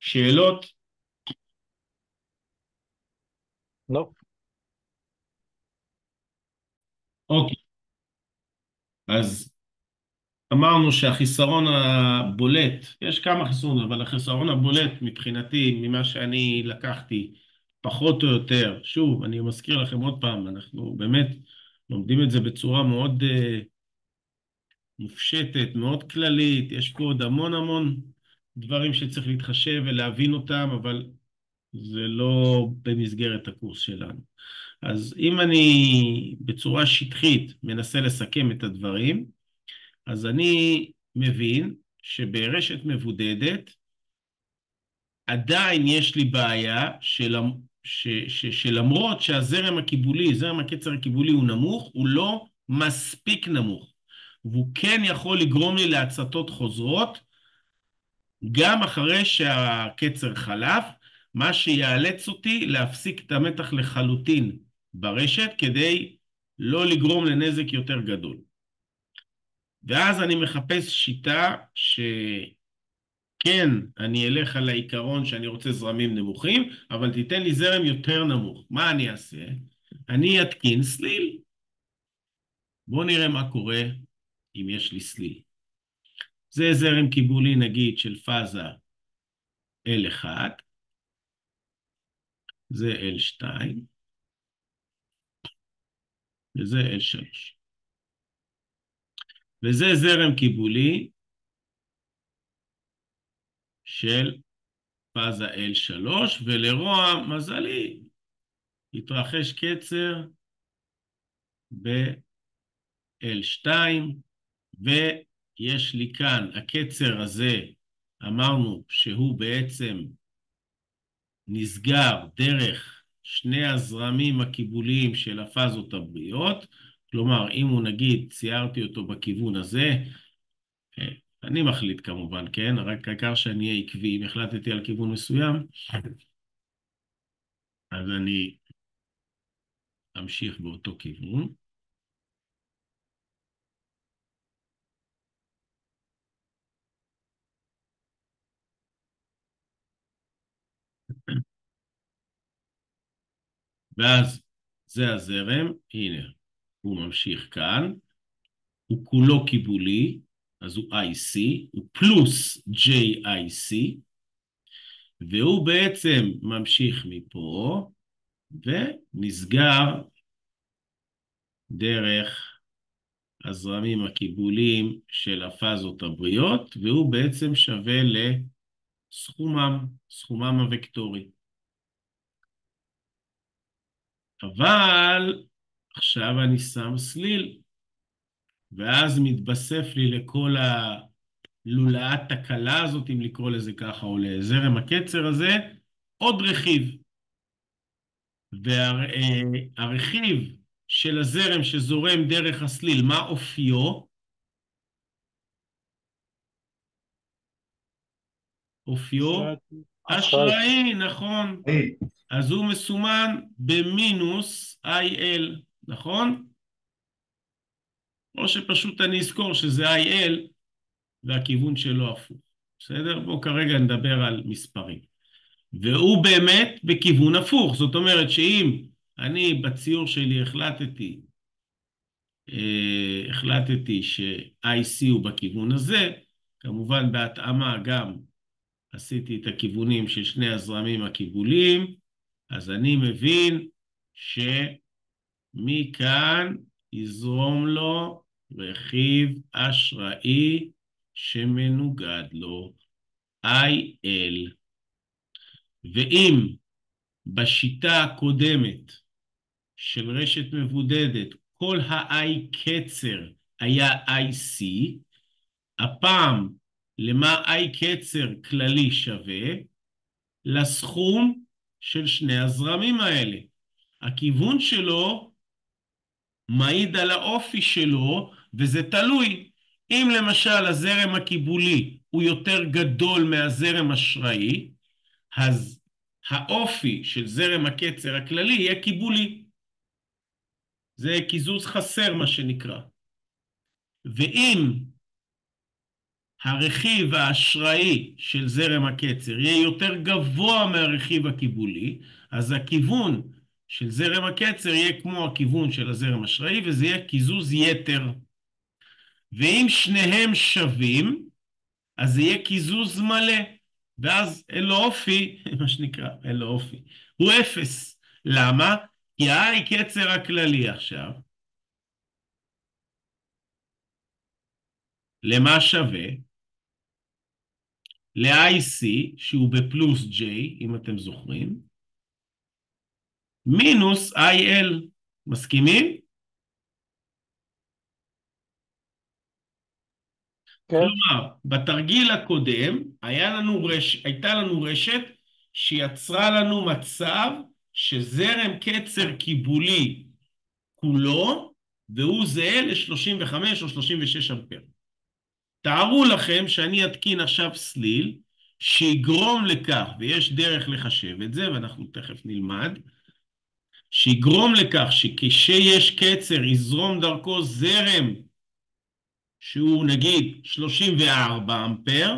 שאלות? לא. אוקיי. אז אמרנו שהחיסרון הבולט, יש כמה חיסרונות, אבל החיסרון הבולט מבחינתי, ממה שאני לקחתי, פחות או יותר, שוב, אני מזכיר לכם עוד פעם, אנחנו באמת לומדים את זה בצורה מאוד מופשטת, מאוד כללית, יש פה עוד המון דברים שצריך להתחשב ולהבין אותם, אבל זה לא במסגרת הקורס שלנו. אז אם אני בצורה שטחית מנסה לסכם את הדברים, אז אני מבין שברשת מבודדת עדיין יש לי בעיה שלמרות שהזרם הקיבולי, זרם הקצר הקיבולי הוא נמוך, הוא לא מספיק נמוך. והוא כן יכול לגרום לי להצתות חוזרות, גם אחרי שהקצר חלף, מה שיאלץ אותי להפסיק את המתח לחלוטין ברשת, כדי לא לגרום לנזק יותר גדול. ואז אני מחפש שיטה שכן, אני אלך על העיקרון שאני רוצה זרמים נמוכים, אבל תיתן לי זרם יותר נמוך. מה אני אעשה? אני אתקין סליל. בואו נראה מה קורה אם יש לי סליל. זה זרם קיבולי נגיד של פאזה L1, זה L2, וזה L3. וזה זרם קיבולי של פאזה L3, ולרוע מזלי התרחש קצר ב-L2, ויש לי כאן, הקצר הזה, אמרנו שהוא בעצם נסגר דרך שני הזרמים הקיבוליים של הפאזות הבריאות, כלומר, אם הוא נגיד, ציירתי אותו בכיוון הזה, אני מחליט כמובן, כן? רק העיקר שאני אהיה עקבי, אם החלטתי על כיוון מסוים, אז אני אמשיך באותו כיוון. ואז זה הזרם, הנה, הוא ממשיך כאן, הוא כולו קיבולי, אז הוא IC, הוא פלוס JIC, והוא בעצם ממשיך מפה, ונסגר דרך הזרמים הקיבוליים של הפאזות הבריאות, והוא בעצם שווה סכומם הוקטורי. אבל עכשיו אני שם סליל, ואז מתבסף לי לכל הלולאת תקלה הזאת, אם לקרוא לזה ככה, או לזרם הקצר הזה, עוד רכיב. והרכיב של הזרם שזורם דרך הסליל, מה אופיו? אופיו אשראי, נכון. אז הוא מסומן במינוס IL, נכון? או שפשוט אני אזכור שזה IL והכיוון שלו הפוך. בסדר? בואו כרגע נדבר על מספרים. והוא באמת בכיוון הפוך. זאת אומרת שאם אני בציור שלי החלטתי ש-IC הוא בכיוון הזה, כמובן בהתאמה גם עשיתי את הכיוונים של שני הזרמים הקיבוליים, אז אני מבין שמכאן יזרום לו רכיב אשראי שמנוגד לו, IL. ואם בשיטה הקודמת של רשת מבודדת כל ה-I קצר היה IC, הפעם למה I קצר כללי שווה? לסכום של שני הזרמים האלה. הכיוון שלו מעיד על האופי שלו, וזה תלוי. אם למשל הזרם הקיבולי הוא יותר גדול מהזרם אשראי, אז האופי של זרם הקצר הכללי יהיה קיבולי. זה קיזוז חסר מה שנקרא. ואם הרכיב האשראי של זרם הקצר יהיה יותר גבוה מהרכיב הקיבולי, אז הכיוון של זרם הקצר יהיה כמו הכיוון של הזרם האשראי, וזה יהיה קיזוז יתר. ואם שניהם שווים, אז זה יהיה קיזוז מלא. ואז אין לו אופי, מה שנקרא, אין לו אופי. הוא אפס. למה? כי ה-I קצר הכללי עכשיו, למה שווה? ל-IC, שהוא בפלוס J, אם אתם זוכרים, מינוס IL. מסכימים? כן. כלומר, בתרגיל הקודם הייתה לנו רשת שיצרה לנו מצב שזרם קצר קיבולי כולו, והוא זהה ל-35 או 36 אמפר. תארו לכם שאני אתקין עכשיו סליל, שיגרום לכך, ויש דרך לחשב את זה, ואנחנו תכף נלמד, שיגרום לכך שכשיש קצר יזרום דרכו זרם שהוא נגיד 34 אמפר,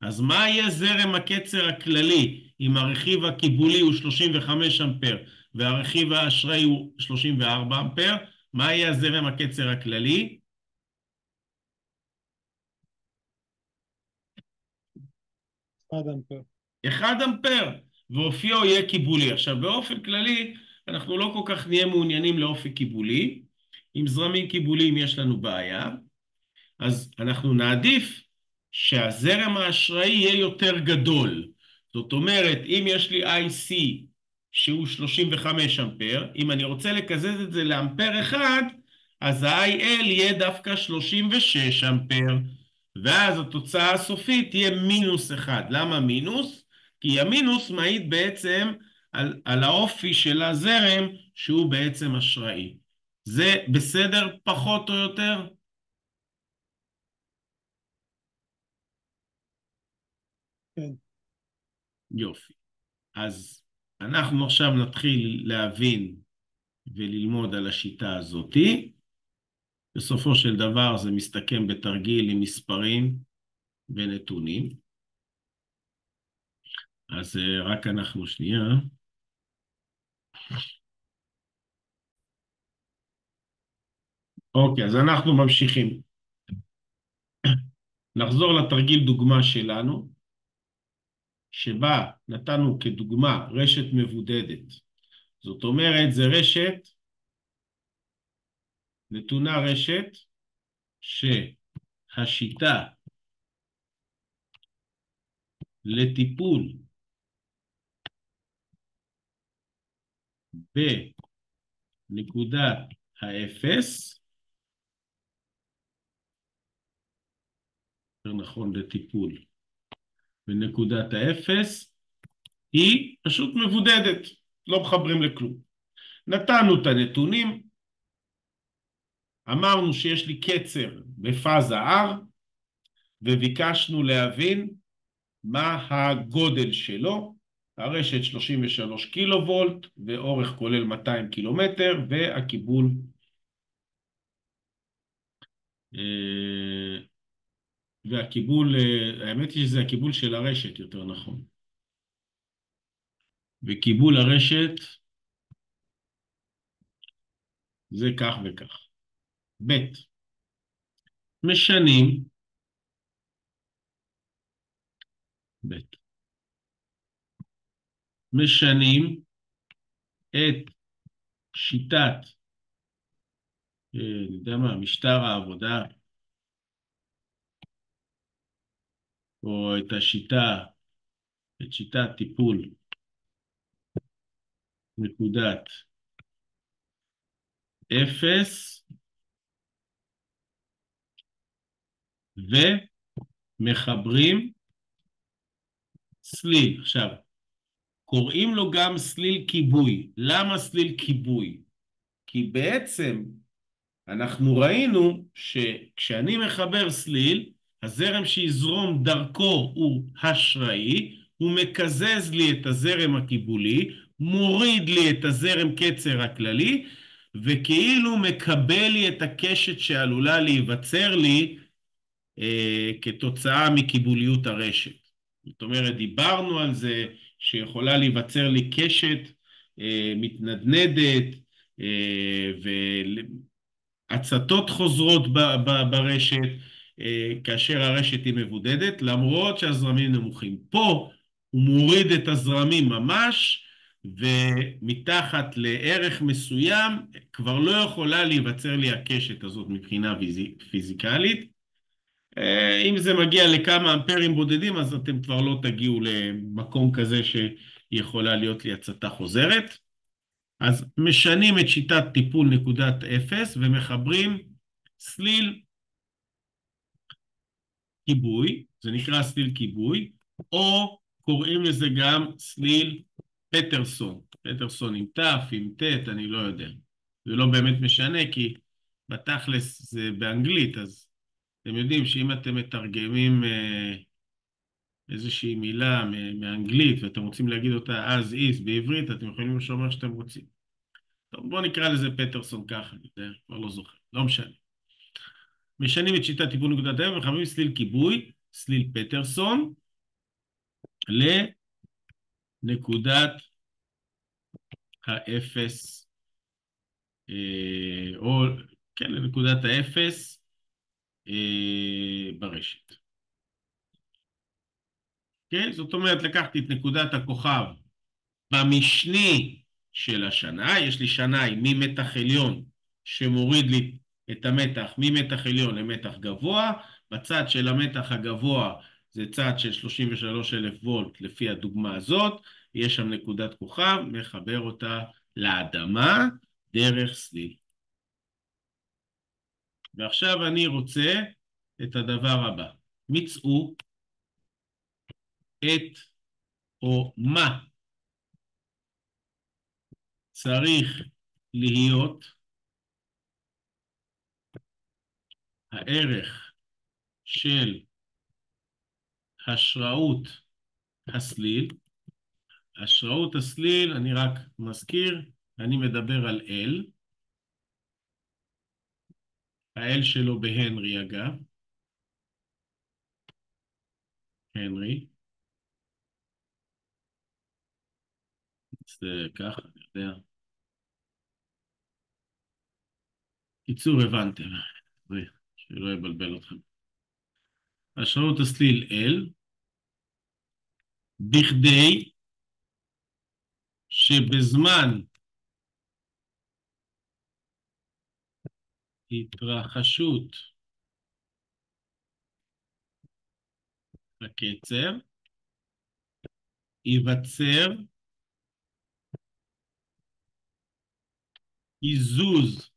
אז מה יהיה זרם הקצר הכללי אם הרכיב הקיבולי הוא 35 אמפר והרכיב האשראי הוא 34 אמפר? מה יהיה הזרם הקצר הכללי? 1 אמפר. 1 אמפר, ואופיו יהיה קיבולי. עכשיו, באופן כללי, אנחנו לא כל כך נהיה מעוניינים לאופי קיבולי. עם זרמים קיבוליים יש לנו בעיה, אז אנחנו נעדיף שהזרם האשראי יהיה יותר גדול. זאת אומרת, אם יש לי IC שהוא 35 אמפר, אם אני רוצה לקזז את זה לאמפר אחד, אז ה-IL יהיה דווקא 36 אמפר, ואז התוצאה הסופית תהיה -1. למה מינוס? כי המינוס מעיד בעצם על האופי של הזרם שהוא בעצם אשראי. זה בסדר פחות או יותר? כן. יופי. אז אנחנו עכשיו נתחיל להבין וללמוד על השיטה הזאתי. בסופו של דבר זה מסתכם בתרגיל עם מספרים ונתונים. אז רק אנחנו שנייה. אוקיי, אז אנחנו ממשיכים. נחזור לתרגיל דוגמה שלנו, שבה נתנו כדוגמה רשת מבודדת. זאת אומרת, זה רשת, נתונה רשת, שהשיטה לטיפול בנקודת האפס, יותר נכון לטיפול בנקודת האפס, היא פשוט מבודדת, לא מחברים לכלום. נתנו את הנתונים, אמרנו שיש לי קצר בפאזה R, וביקשנו להבין מה הגודל שלו. הרשת 33 קילו וולט, ואורך כולל 200 קילומטר, והקיבול האמת היא שזה הקיבול של הרשת, יותר נכון. וקיבול הרשת זה כך וכך. ב' משנים, משנים את שיטת, אני יודע מה, משטר העבודה, או את שיטת טיפול נקודת אפס, ומחברים סליל. עכשיו, קוראים לו גם סליל כיבוי. למה סליל כיבוי? כי בעצם אנחנו ראינו שכשאני מחבר סליל, הזרם שיזרום דרכו הוא אשראי, הוא מקזז לי את הזרם הקיבולי, מוריד לי את הזרם קצר הכללי, וכאילו מקבל לי את הקשת שעלולה להיווצר לי כתוצאה מקיבוליות הרשת. זאת אומרת, דיברנו על זה שיכולה להיווצר לי קשת מתנדנדת והצתות חוזרות ברשת כאשר הרשת היא מבודדת, למרות שהזרמים נמוכים. פה הוא מוריד את הזרמים ממש, ומתחת לערך מסוים כבר לא יכולה להיווצר לי הקשת הזאת מבחינה פיזיקלית. אם זה מגיע לכמה אמפרים בודדים, אז אתם כבר לא תגיעו למקום כזה שיכולה להיות לי הצתה חוזרת. אז משנים את שיטת טיפול נקודת אפס ומחברים סליל כיבוי, זה נקרא סליל כיבוי, או קוראים לזה גם סליל פטרסון. פטרסון עם תף, עם תת, אני לא יודע. זה לא באמת משנה, כי בתכלס זה באנגלית, אז אתם יודעים שאם אתם מתרגמים איזושהי מילה מאנגלית, ואתם רוצים להגיד אותה as is בעברית, אתם יכולים לשאול מה שאתם רוצים. טוב, בואו נקרא לזה פטרסון ככה, אני יודע, כבר לא זוכר, לא משנה. משנים את שיטת טיפול נקודת האפס ומחברים סליל כיבוי, סליל פטרסון, לנקודת האפס, או כן, לנקודת האפס ברשת. כן? זאת אומרת, לקחתי את נקודת הכוכב במשני של השנאי, יש לי שנאי ממתח עליון שמוריד לי את המתח ממתח עליון למתח גבוה, בצד של המתח הגבוה זה צד של 33,000 וולט לפי הדוגמה הזאת, יש שם נקודת כוכב, מחבר אותה לאדמה דרך סליל. ועכשיו אני רוצה את הדבר הבא, מצאו את או מה צריך להיות הערך של השראות הסליל. השראות הסליל, אני רק מזכיר, אני מדבר על L. ה-L שלו בהנרי אגב. הנרי. זה ככה, אני יודע. קיצור, הבנתם. שלא יבלבל אתכם. השראות הסליל L, בכדי שבזמן התרחשות הקצר ייווצר קיזוז,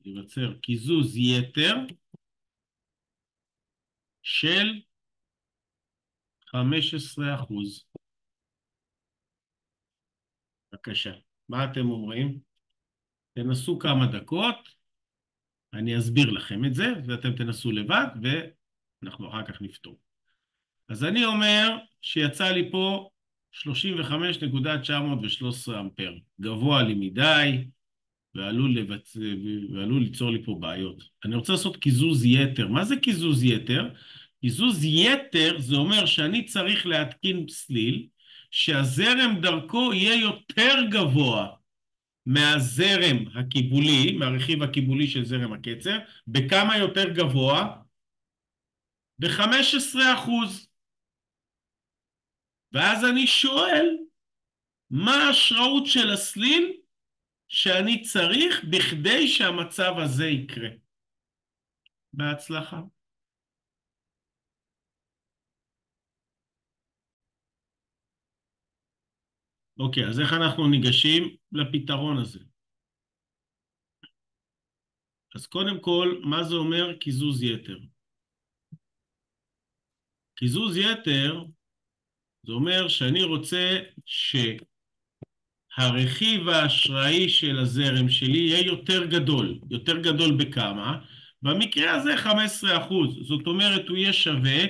ייווצר קיזוז יתר של 15%. בבקשה, מה אתם אומרים? תנסו כמה דקות, אני אסביר לכם את זה, ואתם תנסו לבד, ואנחנו אחר כך נפתור. אז אני אומר שיצא לי פה 35.913 אמפר, גבוה לי מדי, ועלול ליצור לי פה בעיות. אני רוצה לעשות קיזוז יתר. מה זה קיזוז יתר? קיזוז יתר זה אומר שאני צריך להתקין סליל, שהזרם דרכו יהיה יותר גבוה מהזרם הקיבולי, מהרכיב הקיבולי של זרם הקצר. בכמה יותר גבוה? ב-15%. ואז אני שואל, מה ההשראות של הסליל שאני צריך בכדי שהמצב הזה יקרה? בהצלחה. אוקיי, אז איך אנחנו ניגשים לפתרון הזה? אז קודם כל, מה זה אומר קיזוז יתר? קיזוז יתר, זה אומר שאני רוצה שהרכיב האשראי של הזרם שלי יהיה יותר גדול. יותר גדול בכמה? במקרה הזה 15%. זאת אומרת, הוא יהיה שווה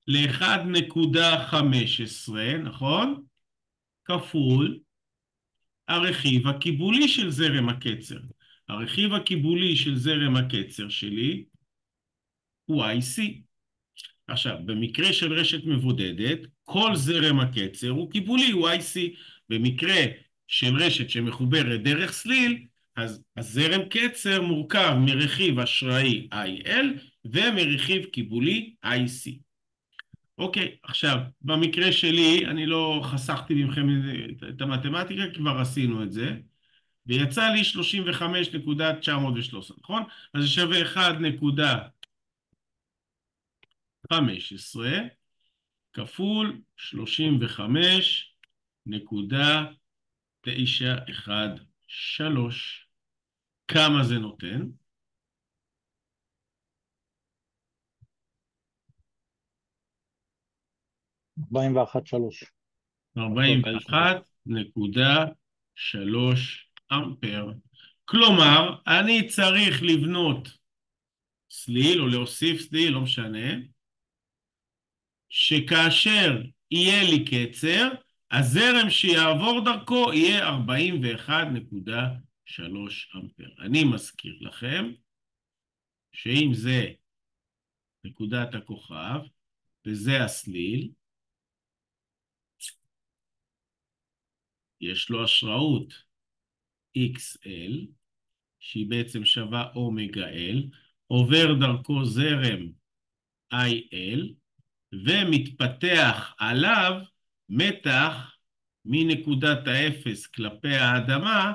ל-1.15, נכון? כפול הרכיב הקיבולי של זרם הקצר. הרכיב הקיבולי של זרם הקצר שלי הוא IC. עכשיו, במקרה של רשת מבודדת, כל זרם הקצר הוא קיבולי, הוא IC. במקרה של רשת שמחוברת דרך סליל, אז הזרם קצר מורכב מרכיב אשראי IL ומרכיב קיבולי IC. אוקיי, עכשיו, במקרה שלי, אני לא חסכתי ממכם את המתמטיקה, כבר עשינו את זה, ויצא לי 35.913, נכון? אז זה שווה 1.15 כפול 35.913. כמה זה נותן? 41.3. 41.3 אמפר. כלומר, אני צריך לבנות סליל או להוסיף סליל, לא משנה, שכאשר יהיה לי קצר, הזרם שיעבור דרכו יהיה 41.3 אמפר. אני מזכיר לכם שאם זה נקודת הכוכב וזה הסליל, יש לו השראות XL, שהיא בעצם שווה אומגה L, עובר דרכו זרם IL, ומתפתח עליו מתח מנקודת האפס כלפי האדמה,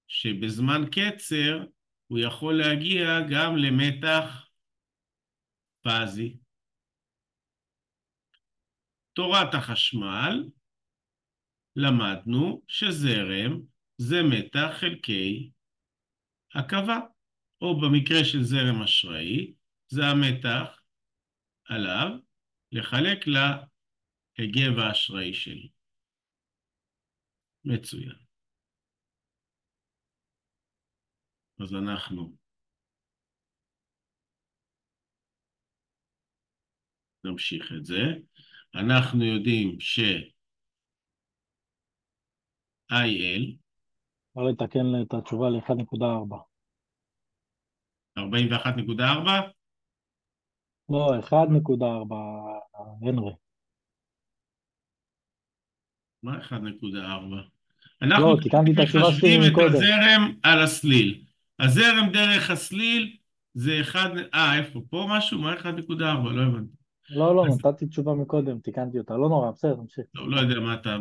שבזמן קצר הוא יכול להגיע גם למתח פאזי. תורת החשמל, למדנו שזרם זה מתח חלקי הקווה, או במקרה של זרם אשראי, זה המתח עליו לחלק להיגב האשראי שלי. מצוין. אז אנחנו נמשיך את זה. אנחנו יודעים ש-IL, אפשר לתקן את התשובה ל-1.4. 41.4? לא, 1.4, הנרי. מה 1.4? לא, אנחנו תיקנתי את התשובה שלי מחשבים את מקודם. הזרם על הסליל. הזרם דרך הסליל זה 1... איפה? פה משהו? מה 1.4? לא הבנתי. לא, נתתי תשובה מקודם, תיקנתי אותה. לא נורא, בסדר, תמשיך. לא יודע מה אתה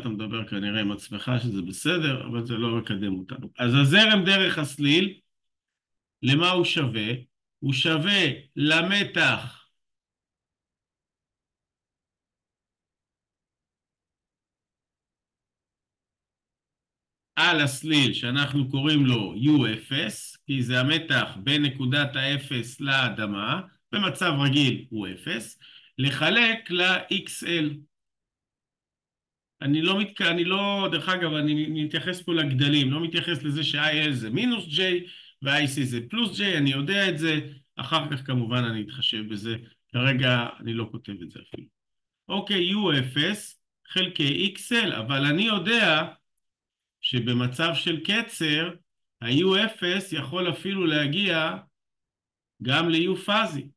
מדבר כנראה עם עצמך שזה בסדר, אבל זה לא מקדם אותנו. אז הזרם דרך הסליל, למה הוא שווה? הוא שווה למתח על הסליל שאנחנו קוראים לו U0, כי זה המתח בין נקודת האפס לאדמה, במצב רגיל הוא 0, לחלק ל-XL. אני לא, דרך אגב, אני מתייחס פה לגדלים, לא מתייחס לזה ש-IL זה מינוס J ו-IC זה פלוס J, אני יודע את זה, אחר כך כמובן אני אתחשב בזה, כרגע אני לא כותב את זה אפילו. אוקיי, U0 חלקי XL, אבל אני יודע שבמצב של קצר, ה-U0 יכול אפילו להגיע גם ל-U פאזי.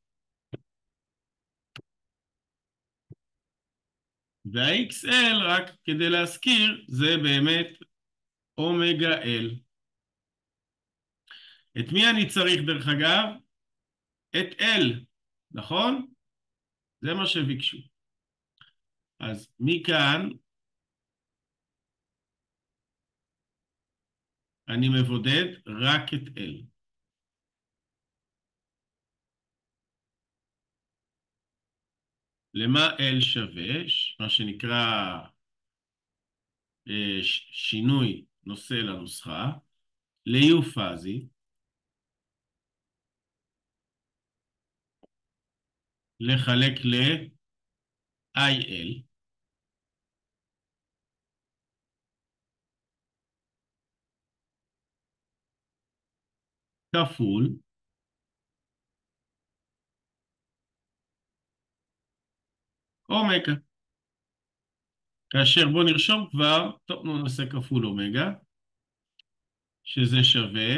וה-XL, רק כדי להזכיר, זה באמת אומגה L. את מי אני צריך דרך אגב? את L, נכון? זה מה שביקשו. אז מכאן אני מבודד רק את L. למה L שווה? מה שנקרא שינוי נושא לנוסחה. ל-U פאזי. לחלק ל-IL. כפול אומגה. כאשר בוא נרשום כבר, טוב, נעשה כפול אומגה, שזה שווה,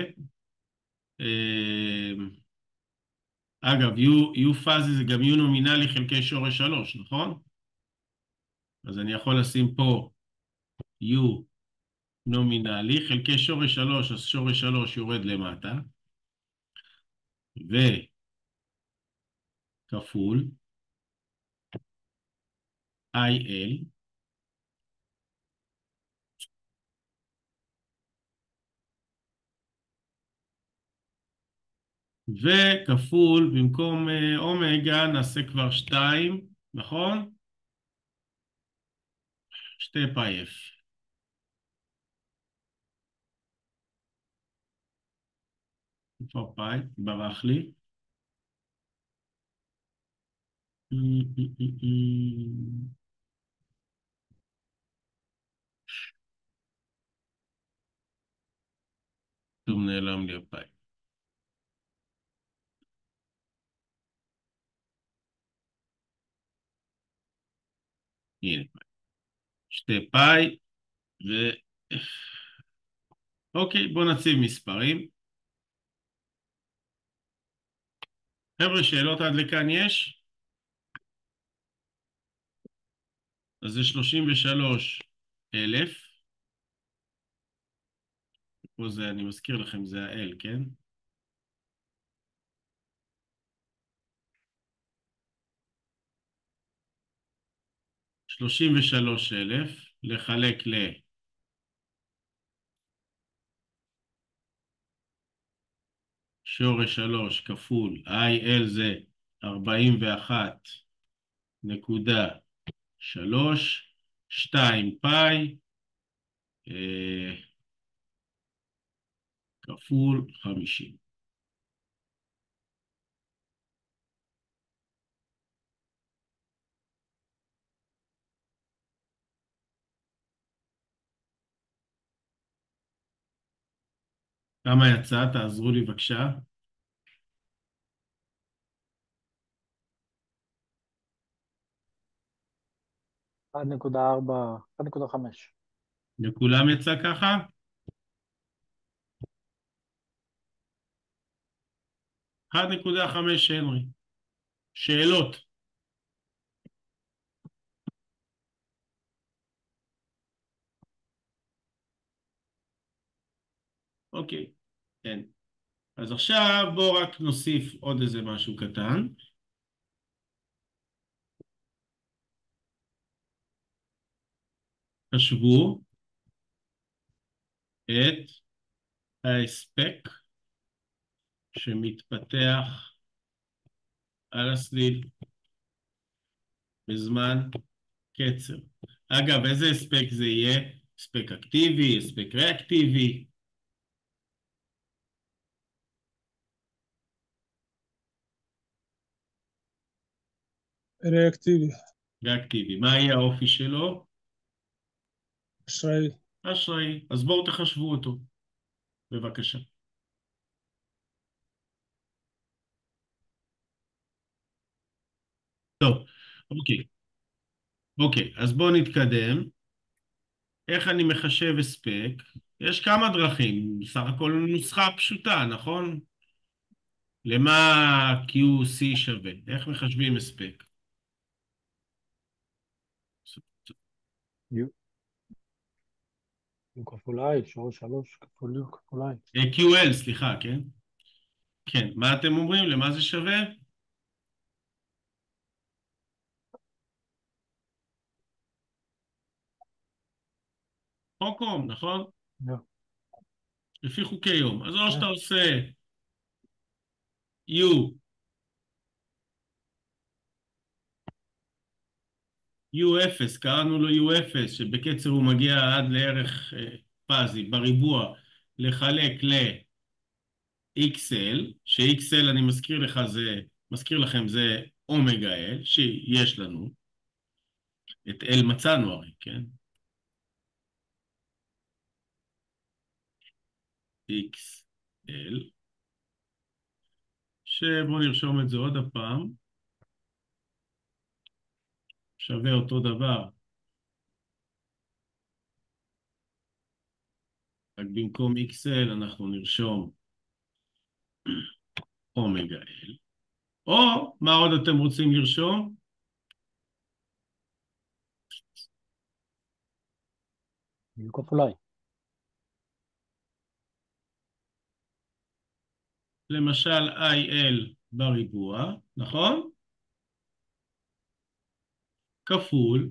אגב, U פאזי זה גם U נומינלי חלקי שורש 3, נכון? אז אני יכול לשים פה U נומינלי חלקי שורש 3, אז שורש 3 יורד למטה, וכפול IL, וכפול, במקום אומגה נעשה כבר 2, נכון? 2 פאי F. איפה פאי? ברח לי. פתאום נעלם לי הפאי. הנה, שתי פאי, ו... אוקיי, בואו נציב מספרים. חבר'ה, שאלות עד לכאן יש? אז זה 33,000. פה זה, אני מזכיר לכם, זה ה-L, כן? 33,000 לחלק לשורש 3 כפול IL זה 41.3, 2 פאי כפול 50. כמה יצא? תעזרו לי בבקשה. 1.4, 1.5. לכולם יצא ככה? אחד נקודה חמש הנרי. שאלות? אוקיי, כן. אז עכשיו בואו רק נוסיף עוד איזה משהו קטן. תשוו את ההספק שמתפתח על הסליל בזמן קצר. אגב, איזה הספק זה יהיה? הספק אקטיבי, הספק ריאקטיבי? ריאקטיבי. ריאקטיבי. מה יהיה האופי שלו? אשראי. אשראי. אז בואו תחשבו אותו, בבקשה. טוב, אוקיי. אוקיי, אז בואו נתקדם. איך אני מחשב הספק? יש כמה דרכים, בסך הכל נוסחה פשוטה, נכון? למה QC שווה? איך מחשבים הספק? U כפול I, שורש 3 כפול U כפול I. QL, סליחה, כן? כן, מה אתם אומרים? למה זה שווה? חוק אום, נכון? Ja. לפי חוקי יום. אז או כן. שאתה עושה U, U0, קראנו לו U0, שבקצר הוא מגיע עד לערך פאזי, בריבוע, לחלק ל-XL, ש-XL אני מזכיר לכם זה אומגה L, שיש לנו, את L מצאנו הרי, כן? XL, שבואו נרשום את זה עוד הפעם, שווה אותו דבר, רק במקום XL אנחנו נרשום אומגה L, או מה עוד אתם רוצים לרשום? U כפול I. למשל IL בריבוע, נכון? כפול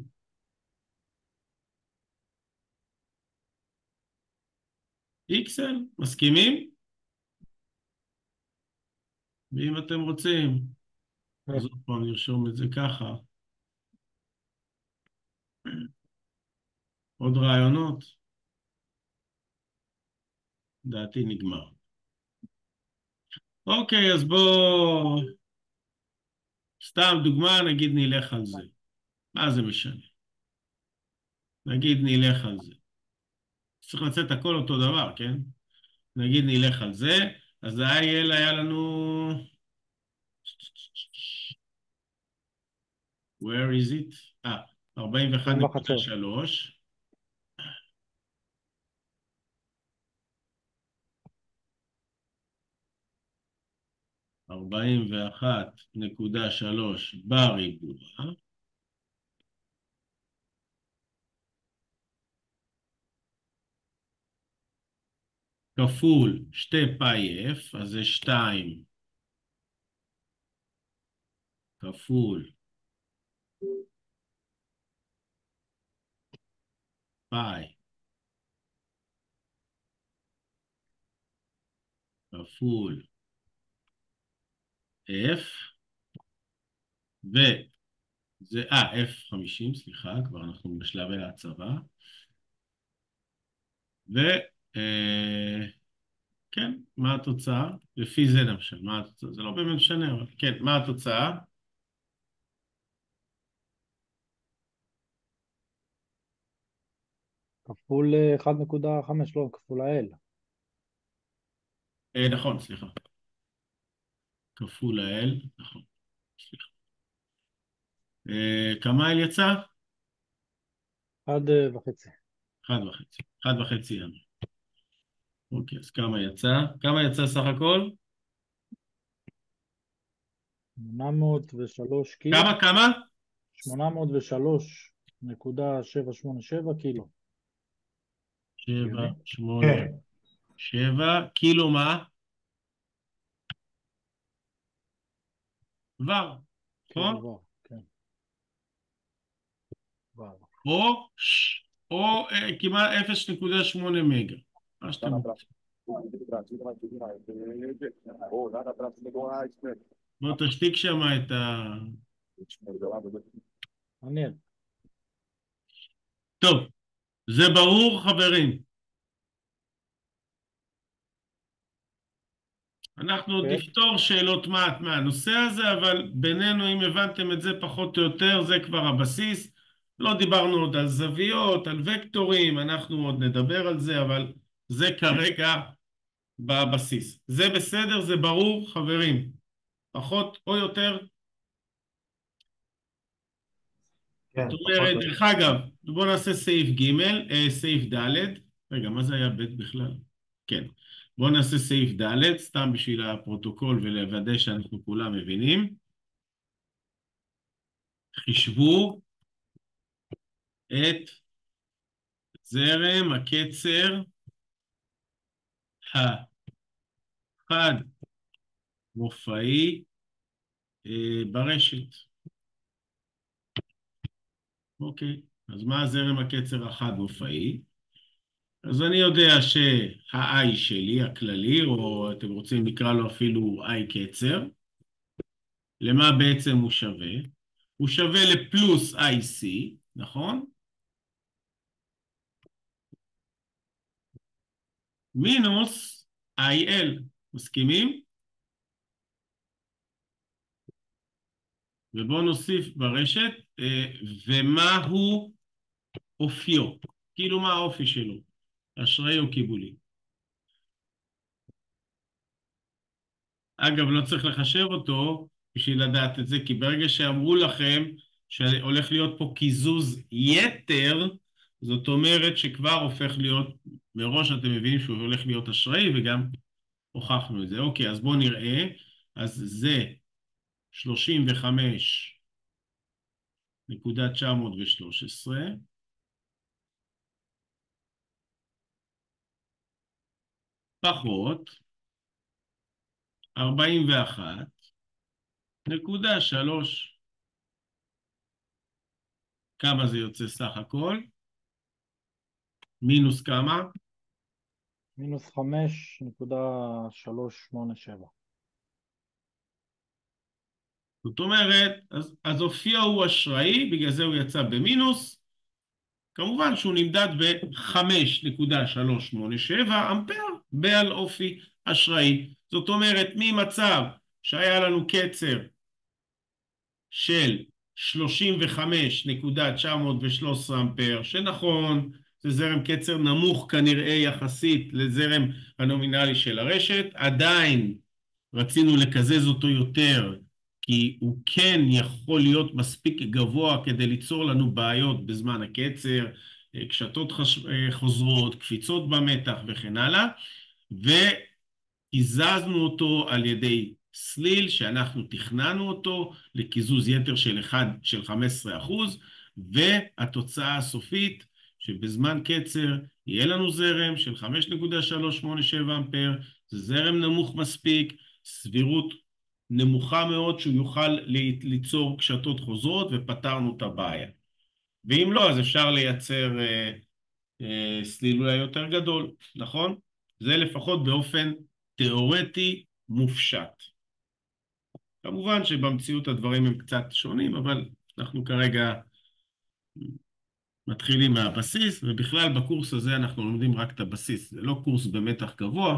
XL, מסכימים? ואם אתם רוצים, אז עוד פעם נרשום את זה ככה. עוד רעיונות? דעתי נגמר. אוקיי, אז בואו, סתם דוגמה, נגיד נלך על זה. מה זה משנה? נגיד נלך על זה. צריך לצאת הכל אותו דבר, כן? נגיד נלך על זה, אז ה-IL היה לנו... where is it? 41.3. 41.3 בריבוע. כפול 2 פאי F, אז זה 2 כפול פאי כפול F, וזה, F50, סליחה, כבר אנחנו בשלבי ההצבה. כן, מה התוצאה? לפי זה למשל, מה התוצאה? זה לא באמת משנה, אבל כן, מה התוצאה? כפול 1.5, לא, כפול ה-L. נכון, סליחה. כפול ה-L, נכון, סליחה. כמה L יצא? 1.5. 1.5. 1.5 ים. אוקיי, אז כמה יצא? כמה יצא סך הכל? 803 קילו. כמה? 803.787 קילו. 787 קילו מה? ור, נכון? קילו, כן. ור. או כמעט 0.8 מגה. מה שאתם רוצים. בוא תשתיק שם את ה... מעניין. טוב, זה ברור חברים. אנחנו עוד נפתור שאלות מעט מהנושא הזה, אבל בינינו, אם הבנתם את זה פחות או יותר, זה כבר הבסיס. לא דיברנו עוד על זוויות, על וקטורים, אנחנו עוד נדבר על זה, אבל זה כרגע בבסיס. זה בסדר, זה ברור חברים. פחות או יותר. כן, זאת אומרת, דרך אגב, בואו נעשה סעיף ג', סעיף ד', רגע, מה זה היה ב' בכלל? כן, בואו נעשה סעיף ד', סתם בשביל הפרוטוקול ולוודא שאנחנו כולם מבינים. חישבו את זרם הקצר החד מופעי ברשת. אוקיי, אז מה הזרם הקצר החד מופעי? אז אני יודע שה-I שלי, הכללי, או אתם רוצים לקרוא לו אפילו I קצר, למה בעצם הוא שווה? הוא שווה לפלוס IC, נכון? מינוס IL, מסכימים? ובואו נוסיף ברשת, ומהו אופיו? כאילו מה האופי שלו? אשראי או קיבולי? אגב, לא צריך לחשב אותו בשביל לדעת את זה, כי ברגע שאמרו לכם שהולך להיות פה קיזוז יתר, זאת אומרת שכבר הופך להיות, מראש אתם מבינים שהוא הולך להיות אשראי, וגם הוכחנו את זה. אוקיי, אז בואו נראה. אז זה 35.913, פחות 41.3. כמה זה יוצא סך הכל? מינוס כמה? מינוס 5.387. זאת אומרת, אז אופיו הוא אשראי, בגלל זה הוא יצא במינוס. כמובן שהוא נמדד ב-5.387 אמפר בעל אופי אשראי. זאת אומרת, ממצב שהיה לנו קצר של 35.913 אמפר, שנכון, זה זרם קצר נמוך כנראה יחסית לזרם הנומינלי של הרשת, עדיין רצינו לקזז אותו יותר, כי הוא כן יכול להיות מספיק גבוה כדי ליצור לנו בעיות בזמן הקצר, קשתות חוזרות, קפיצות במתח וכן הלאה, והזזנו אותו על ידי סליל שאנחנו תכננו אותו לקיזוז יתר של 15%, והתוצאה הסופית שבזמן קצר יהיה לנו זרם של 5.387 אמפר, זה זרם נמוך מספיק, סבירות נמוכה מאוד שהוא יוכל ליצור קשתות חוזרות, ופתרנו את הבעיה. ואם לא, אז אפשר לייצר סליל אולי יותר גדול, נכון? זה לפחות באופן תיאורטי מופשט. כמובן שבמציאות הדברים הם קצת שונים, אבל אנחנו כרגע מתחילים מהבסיס, ובכלל בקורס הזה אנחנו לומדים רק את הבסיס. זה לא קורס במתח גבוה,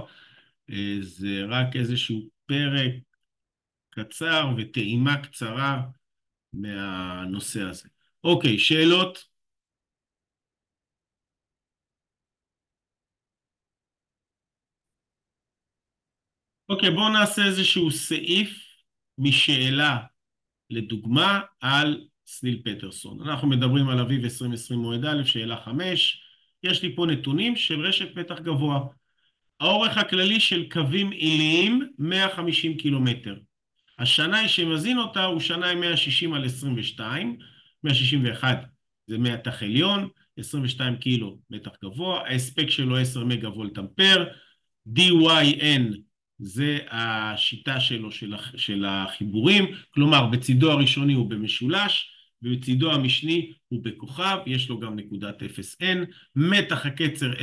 זה רק איזשהו פרק קצר וטעימה קצרה מהנושא הזה. אוקיי, שאלות? אוקיי, בואו נעשה איזשהו סעיף משאלה, לדוגמה, על סליל פטרסון. אנחנו מדברים על אביב 2020 מועד א', שאלה 5. יש לי פה נתונים של רשת מתח גבוה. האורך הכללי של קווים עיליים 150 קילומטר. השנאי שמזין אותה הוא שנאי 160 על 22, 161 זה מתח עליון, 22 קילו מתח גבוה, ההספק שלו 10 מגה וולט אמפר, DYN זה השיטה שלו של החיבורים, כלומר בצידו הראשוני הוא במשולש, ובצידו המשני הוא בכוכב, יש לו גם נקודת 0N, מתח הקצר 10%,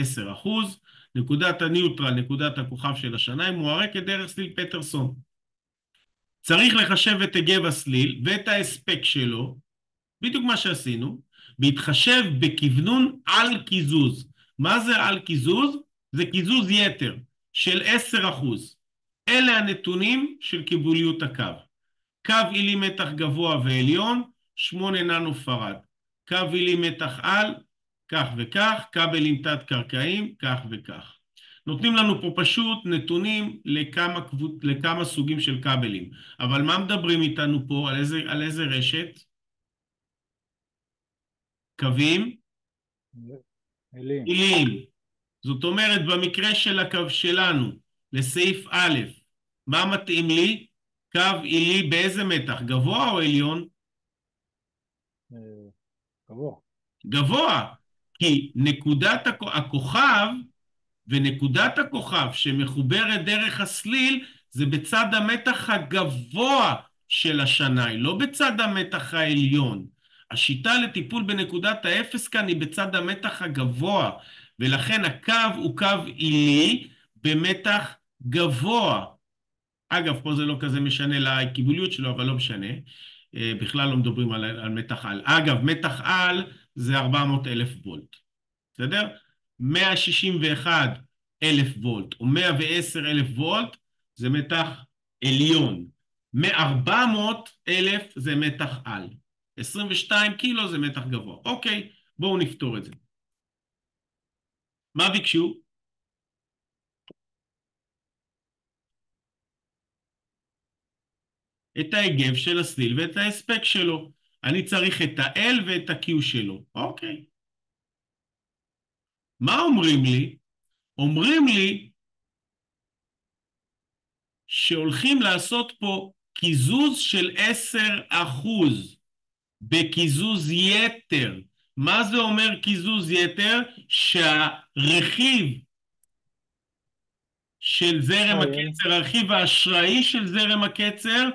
נקודת הניוטרל, נקודת הכוכב של השנאי, מוערקת דרך סליל פטרסון. צריך לחשב את היקף הסליל ואת ההספק שלו, בדיוק מה שעשינו, בהתחשב בכוונון על קיזוז. מה זה על קיזוז? זה קיזוז יתר של 10%. אלה הנתונים של קיבוליות הקו. קו עילי מתח גבוה ועליון, 8 ננו פרד. קו עילי מתח על, כך וכך, כבלים תת-קרקעיים, כך וכך. נותנים לנו פה פשוט נתונים לכמה סוגים של כבלים. אבל מה מדברים איתנו פה? על איזה רשת? קווים? עיליים. זאת אומרת, במקרה של הקו שלנו, לסעיף א', מה מתאים לי? קו עילי באיזה מתח? גבוה או עליון? גבוה. גבוה, כי נקודת הכוכב ונקודת הכוכב שמחוברת דרך הסליל זה בצד המתח הגבוה של השנאי, לא בצד המתח העליון. השיטה לטיפול בנקודת האפס כאן היא בצד המתח הגבוה, ולכן הקו הוא קו עילי במתח גבוה. אגב, פה זה לא כזה משנה לקיבוליות שלו, אבל לא משנה. בכלל לא מדברים על מתח על. אגב, מתח על זה 400,000 וולט. בסדר? 161,000 וולט או 110,000 וולט זה מתח עליון. 400,000 זה מתח על. 22 קילו זה מתח גבוה. אוקיי, בואו נפתור את זה. מה ביקשו? את ההיקף של הסליל ואת ההספק שלו. אני צריך את ה-L ואת ה-Q שלו. אוקיי. מה אומרים לי? אומרים לי שהולכים לעשות פה קיזוז של 10% בקיזוז יתר. מה זה אומר קיזוז יתר? שהרכיב של זרם הקצר, הרכיב האשראי של זרם הקצר,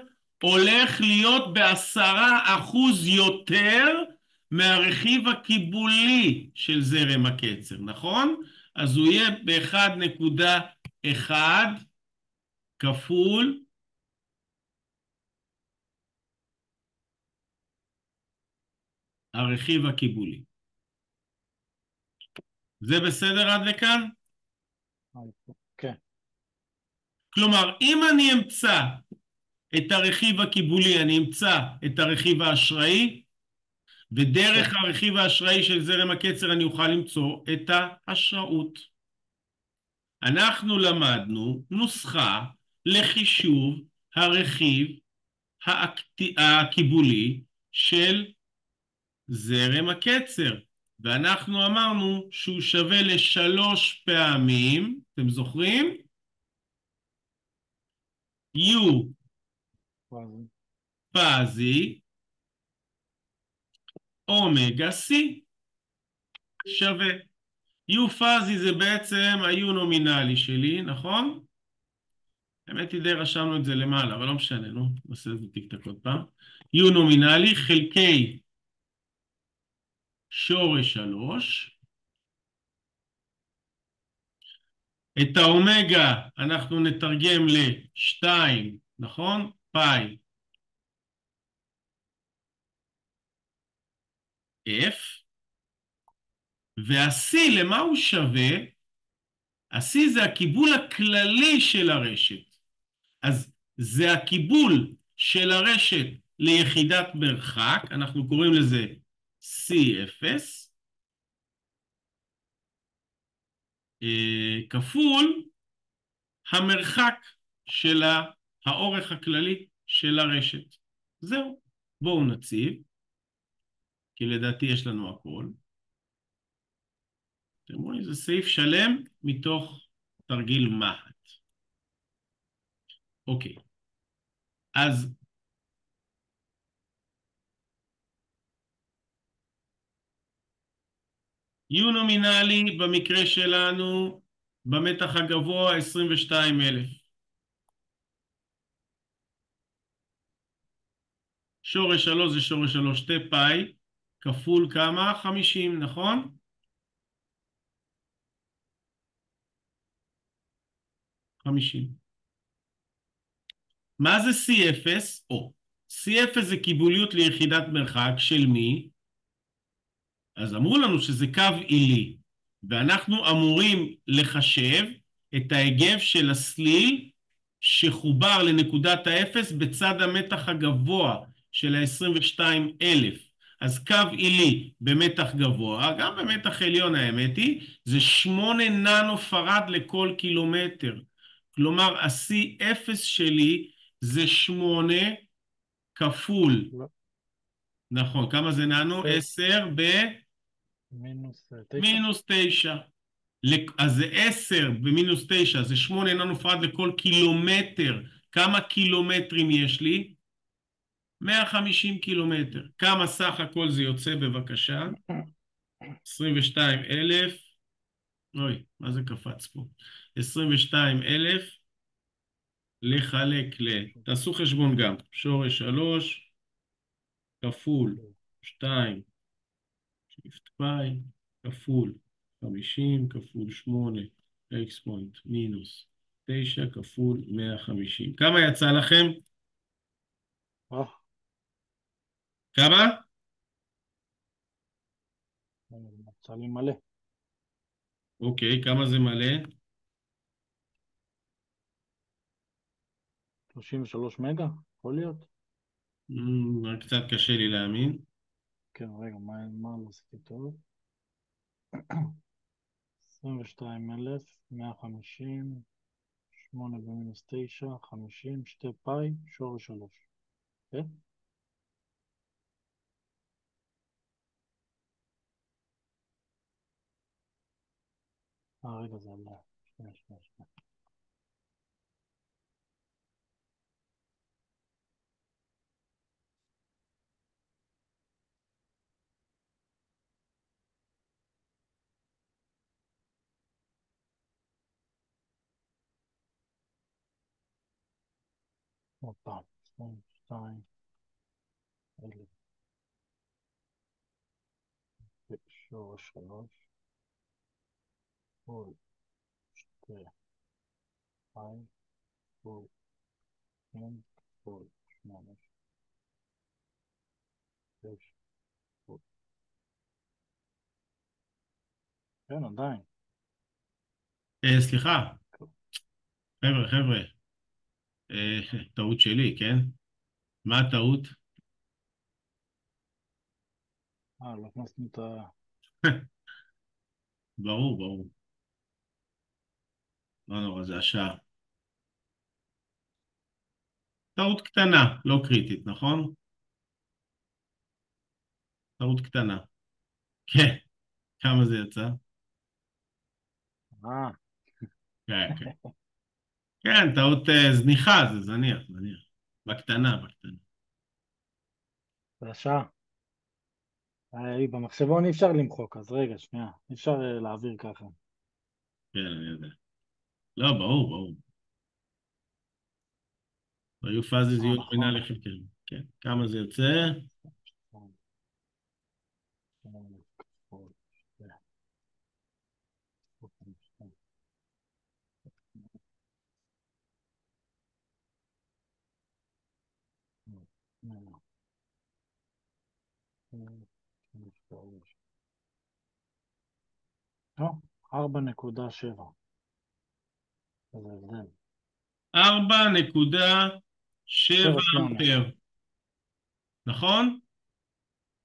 הולך להיות ב10% יותר מהרכיב הקיבולי של זרם הקצר, נכון? אז הוא יהיה ב-1.1 כפול הרכיב הקיבולי. זה בסדר עד לכאן? כן. כלומר, אם אני אמצא את הרכיב הקיבולי, אני אמצא את הרכיב האשראי, ודרך כן. הרכיב האשראי של זרם הקצר אני אוכל למצוא את האשראות. אנחנו למדנו נוסחה לחישוב הרכיב הקיבולי של זרם הקצר, ואנחנו אמרנו שהוא שווה לשלוש פעמים, אתם זוכרים? U פאזי. פאזי אומגה C שווה. U פאזי זה בעצם ה-U נומינלי שלי, נכון? האמת היא די רשמנו את זה למעלה, אבל לא משנה, נו, נעשה את זה טיק-טק עוד פעם. U נומינלי חלקי שורש 3. את האומגה אנחנו נתרגם ל-2, נכון? פאי F. וה-C למה הוא שווה? ה-C זה הקיבול הכללי של הרשת. אז זה הקיבול של הרשת ליחידת מרחק, אנחנו קוראים לזה C0, כפול המרחק של האורך הכללי של הרשת. זהו. בואו נציב, כי לדעתי יש לנו הכל. אתם רואים, זה סעיף שלם מתוך תרגיל מה"ט. אוקיי. אז U נומינלי במקרה שלנו במתח הגבוה 22,000. שורש 3 זה שורש 3 שתי פאי, כפול כמה? 50, נכון? 50. מה זה C0? או, C0 זה קיבוליות ליחידת מרחק של מי? אז אמרו לנו שזה קו עילי, ואנחנו אמורים לחשב את ההיגב של הסליל שחובר לנקודת האפס בצד המתח הגבוה של ה-22,000. אז קו עילי במתח גבוה, גם במתח עליון האמת היא, זה 8 ננו פרד לכל קילומטר. כלומר, ה-C0 שלי זה 8 כפול. לא. נכון, כמה זה ננו? 10 מינוס 9. מינוס 9. אז זה 10 במינוס 9, זה 8 ננו פרד לכל קילומטר. כמה קילומטרים יש לי? 150 קילומטר. כמה סך הכל זה יוצא בבקשה? 22,000. אוי, מה זה קפץ פה? 22,000 לחלק תעשו חשבון גם. שורש 3 כפול 2 שיפט פאי כפול 50 כפול 8 אקס פוינט מינוס 9 כפול 150. כמה יצא לכם? כמה? יצא לי מלא. אוקיי, כמה זה מלא? 33 מגה? יכול להיות? קצת קשה לי להאמין. כן, רגע, מה לא עשיתי טוב? 22,150, 8 במינוס 9, 50, שתי פאי, שורש 3. כן? רגע, זה עלה. שנייה. עוד פעם, 22,000 שורש 3, כל שתי פאי, כל אין, כל 8, 6, כל. כן, עדיין. סליחה. חבר'ה. טעות שלי, כן? מה הטעות? לא הכנסנו את ה... ברור, ברור. לא נורא, זה השעה. טעות קטנה, לא קריטית, נכון? טעות קטנה. כן, כמה זה יצא? אה, כן, כן. כן, טעות זניחה, זה זניח, זניח. בקטנה, בקטנה. זה השעה. במחשבון אי אפשר למחוק, אז רגע, שנייה. אי אפשר להעביר ככה. כן, אני יודע. לא, ברור, ברור. היו פאזי זיהוי נכון. נומינלי חלקי. כן, כמה זה יוצא? לא, 4.7. זה הבדל. 4.7 7.8. אמפר. נכון?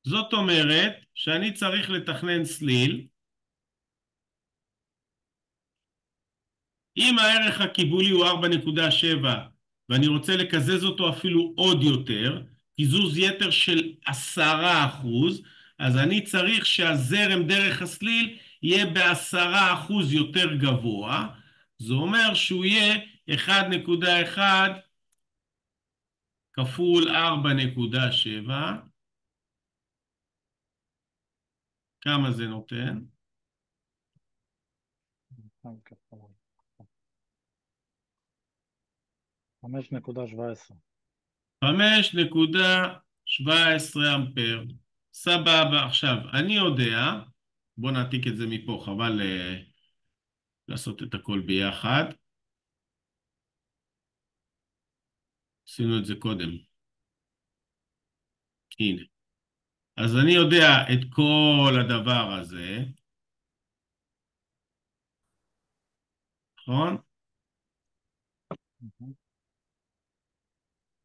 זאת אומרת שאני צריך לתכנן סליל. אם הערך הקיבולי הוא 4.7 ואני רוצה לקזז אותו אפילו עוד יותר, קיזוז יתר של 10%, אז אני צריך שהזרם דרך הסליל יהיה ב10% יותר גבוה. זה אומר שהוא יהיה 1.1 כפול 4.7. כמה זה נותן? 5.17. 5.17 אמפר. סבבה. עכשיו, אני יודע, בוא נעתיק את זה מפה, חבל לעשות את הכל ביחד. עשינו את זה קודם. הנה. אז אני יודע את כל הדבר הזה, נכון?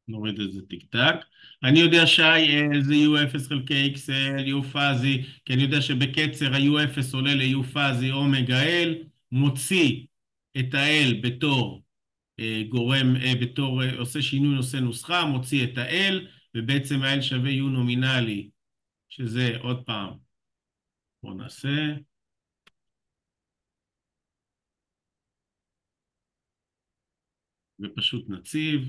נוריד את זה טיק טק. אני יודע ש-IL זה U0 חלקי XL, U פאזי, כי אני יודע שבקצר ה-U0 עולה ל-U פאזי אומגה L, מוציא את ה-L בתור גורם, עושה שינוי נושא נוסחה, מוציא את ה-L, ובעצם ה-L שווה U נומינלי, שזה עוד פעם, בואו נעשה. ופשוט נציב.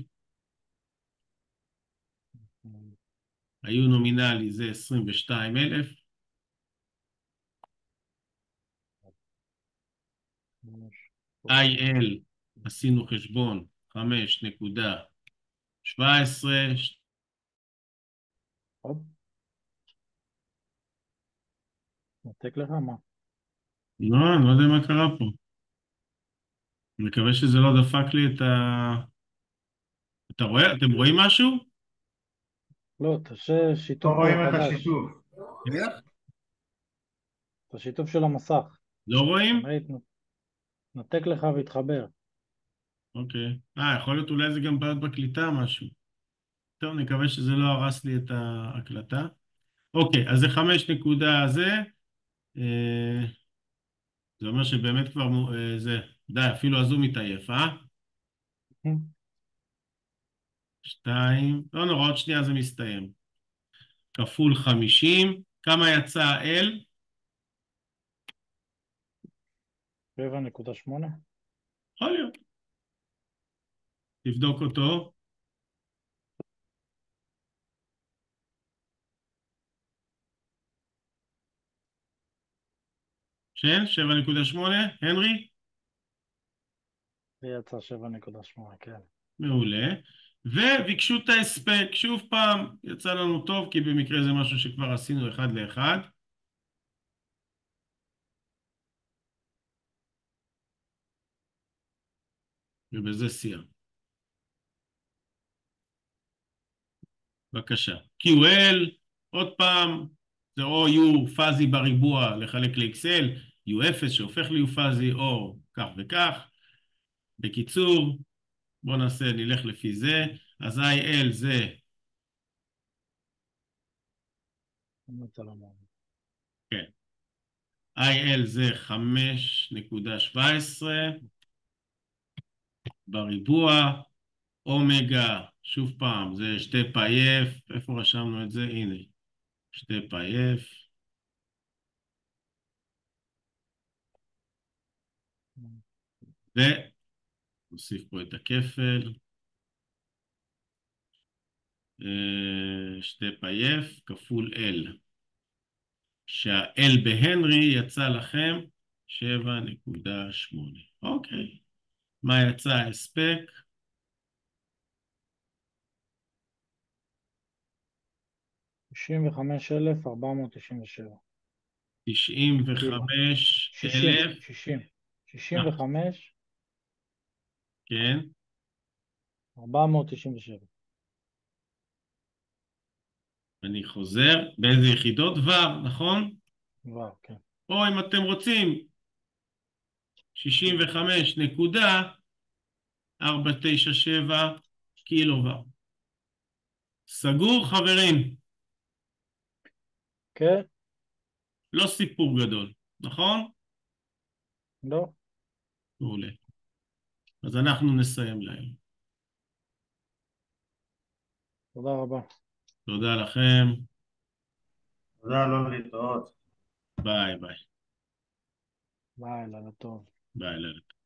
ה-U נומינלי זה 22,000. IL, עשינו חשבון 5.17. נתק לך מה? לא, אני לא יודע מה קרה פה. אני מקווה שזה לא דפק לי את ה... אתה רואה? אתם רואים משהו? לא, תעשה לא שיתוף רואים את חדש. השיתוף. את השיתוף של המסך. לא רואים? נתק לך והתחבר. אוקיי. יכול להיות אולי זה גם בעיות בקליטה משהו. טוב, נקווה שזה לא הרס לי את ההקלטה. אוקיי, אז זה 5 נקודה זה. זה אומר שבאמת כבר זה, די, אפילו הזום מתעייף, 2, לא נורא, עוד שנייה זה מסתיים. כפול 50, כמה יצא L? 7.8. יכול להיות. תבדוק אותו. של 7.8, הנרי? זה יצא 7.8, כן. מעולה. וביקשו את ההספק, שוב פעם, יצא לנו טוב, כי במקרה זה משהו שכבר עשינו 1 ל-1. ובזה סיימנו. בבקשה. QL, עוד פעם, זה או U פאזי בריבוע לחלק ל-XL, U0 שהופך ל-U פאזי, או כך וכך. בקיצור, בואו נעשה, נלך לפי זה. אז IL זה... IL זה 5.17 בריבוע, אומגה, שוב פעם, זה 2 פאי F, איפה רשמנו את זה? הנה, 2 פאי F, ונוסיף פה את הכפל, 2 פאי F כפול L, שה-L בהנרי יצא לכם 7.8. אוקיי, מה יצא ההספק? 95,497. 95,000, 65, כן, 497. אני חוזר, באיזה יחידות? ו', נכון? וואו, כן. או אם אתם רוצים, 65.497 קילו ו'. סגור, חברים? כן? לא סיפור גדול, נכון? לא? מעולה. אז אנחנו נסיים להיום. תודה רבה. תודה לכם, תודה, לא להתראות. ביי ביי. ביי, לילה טוב. ביי לילה.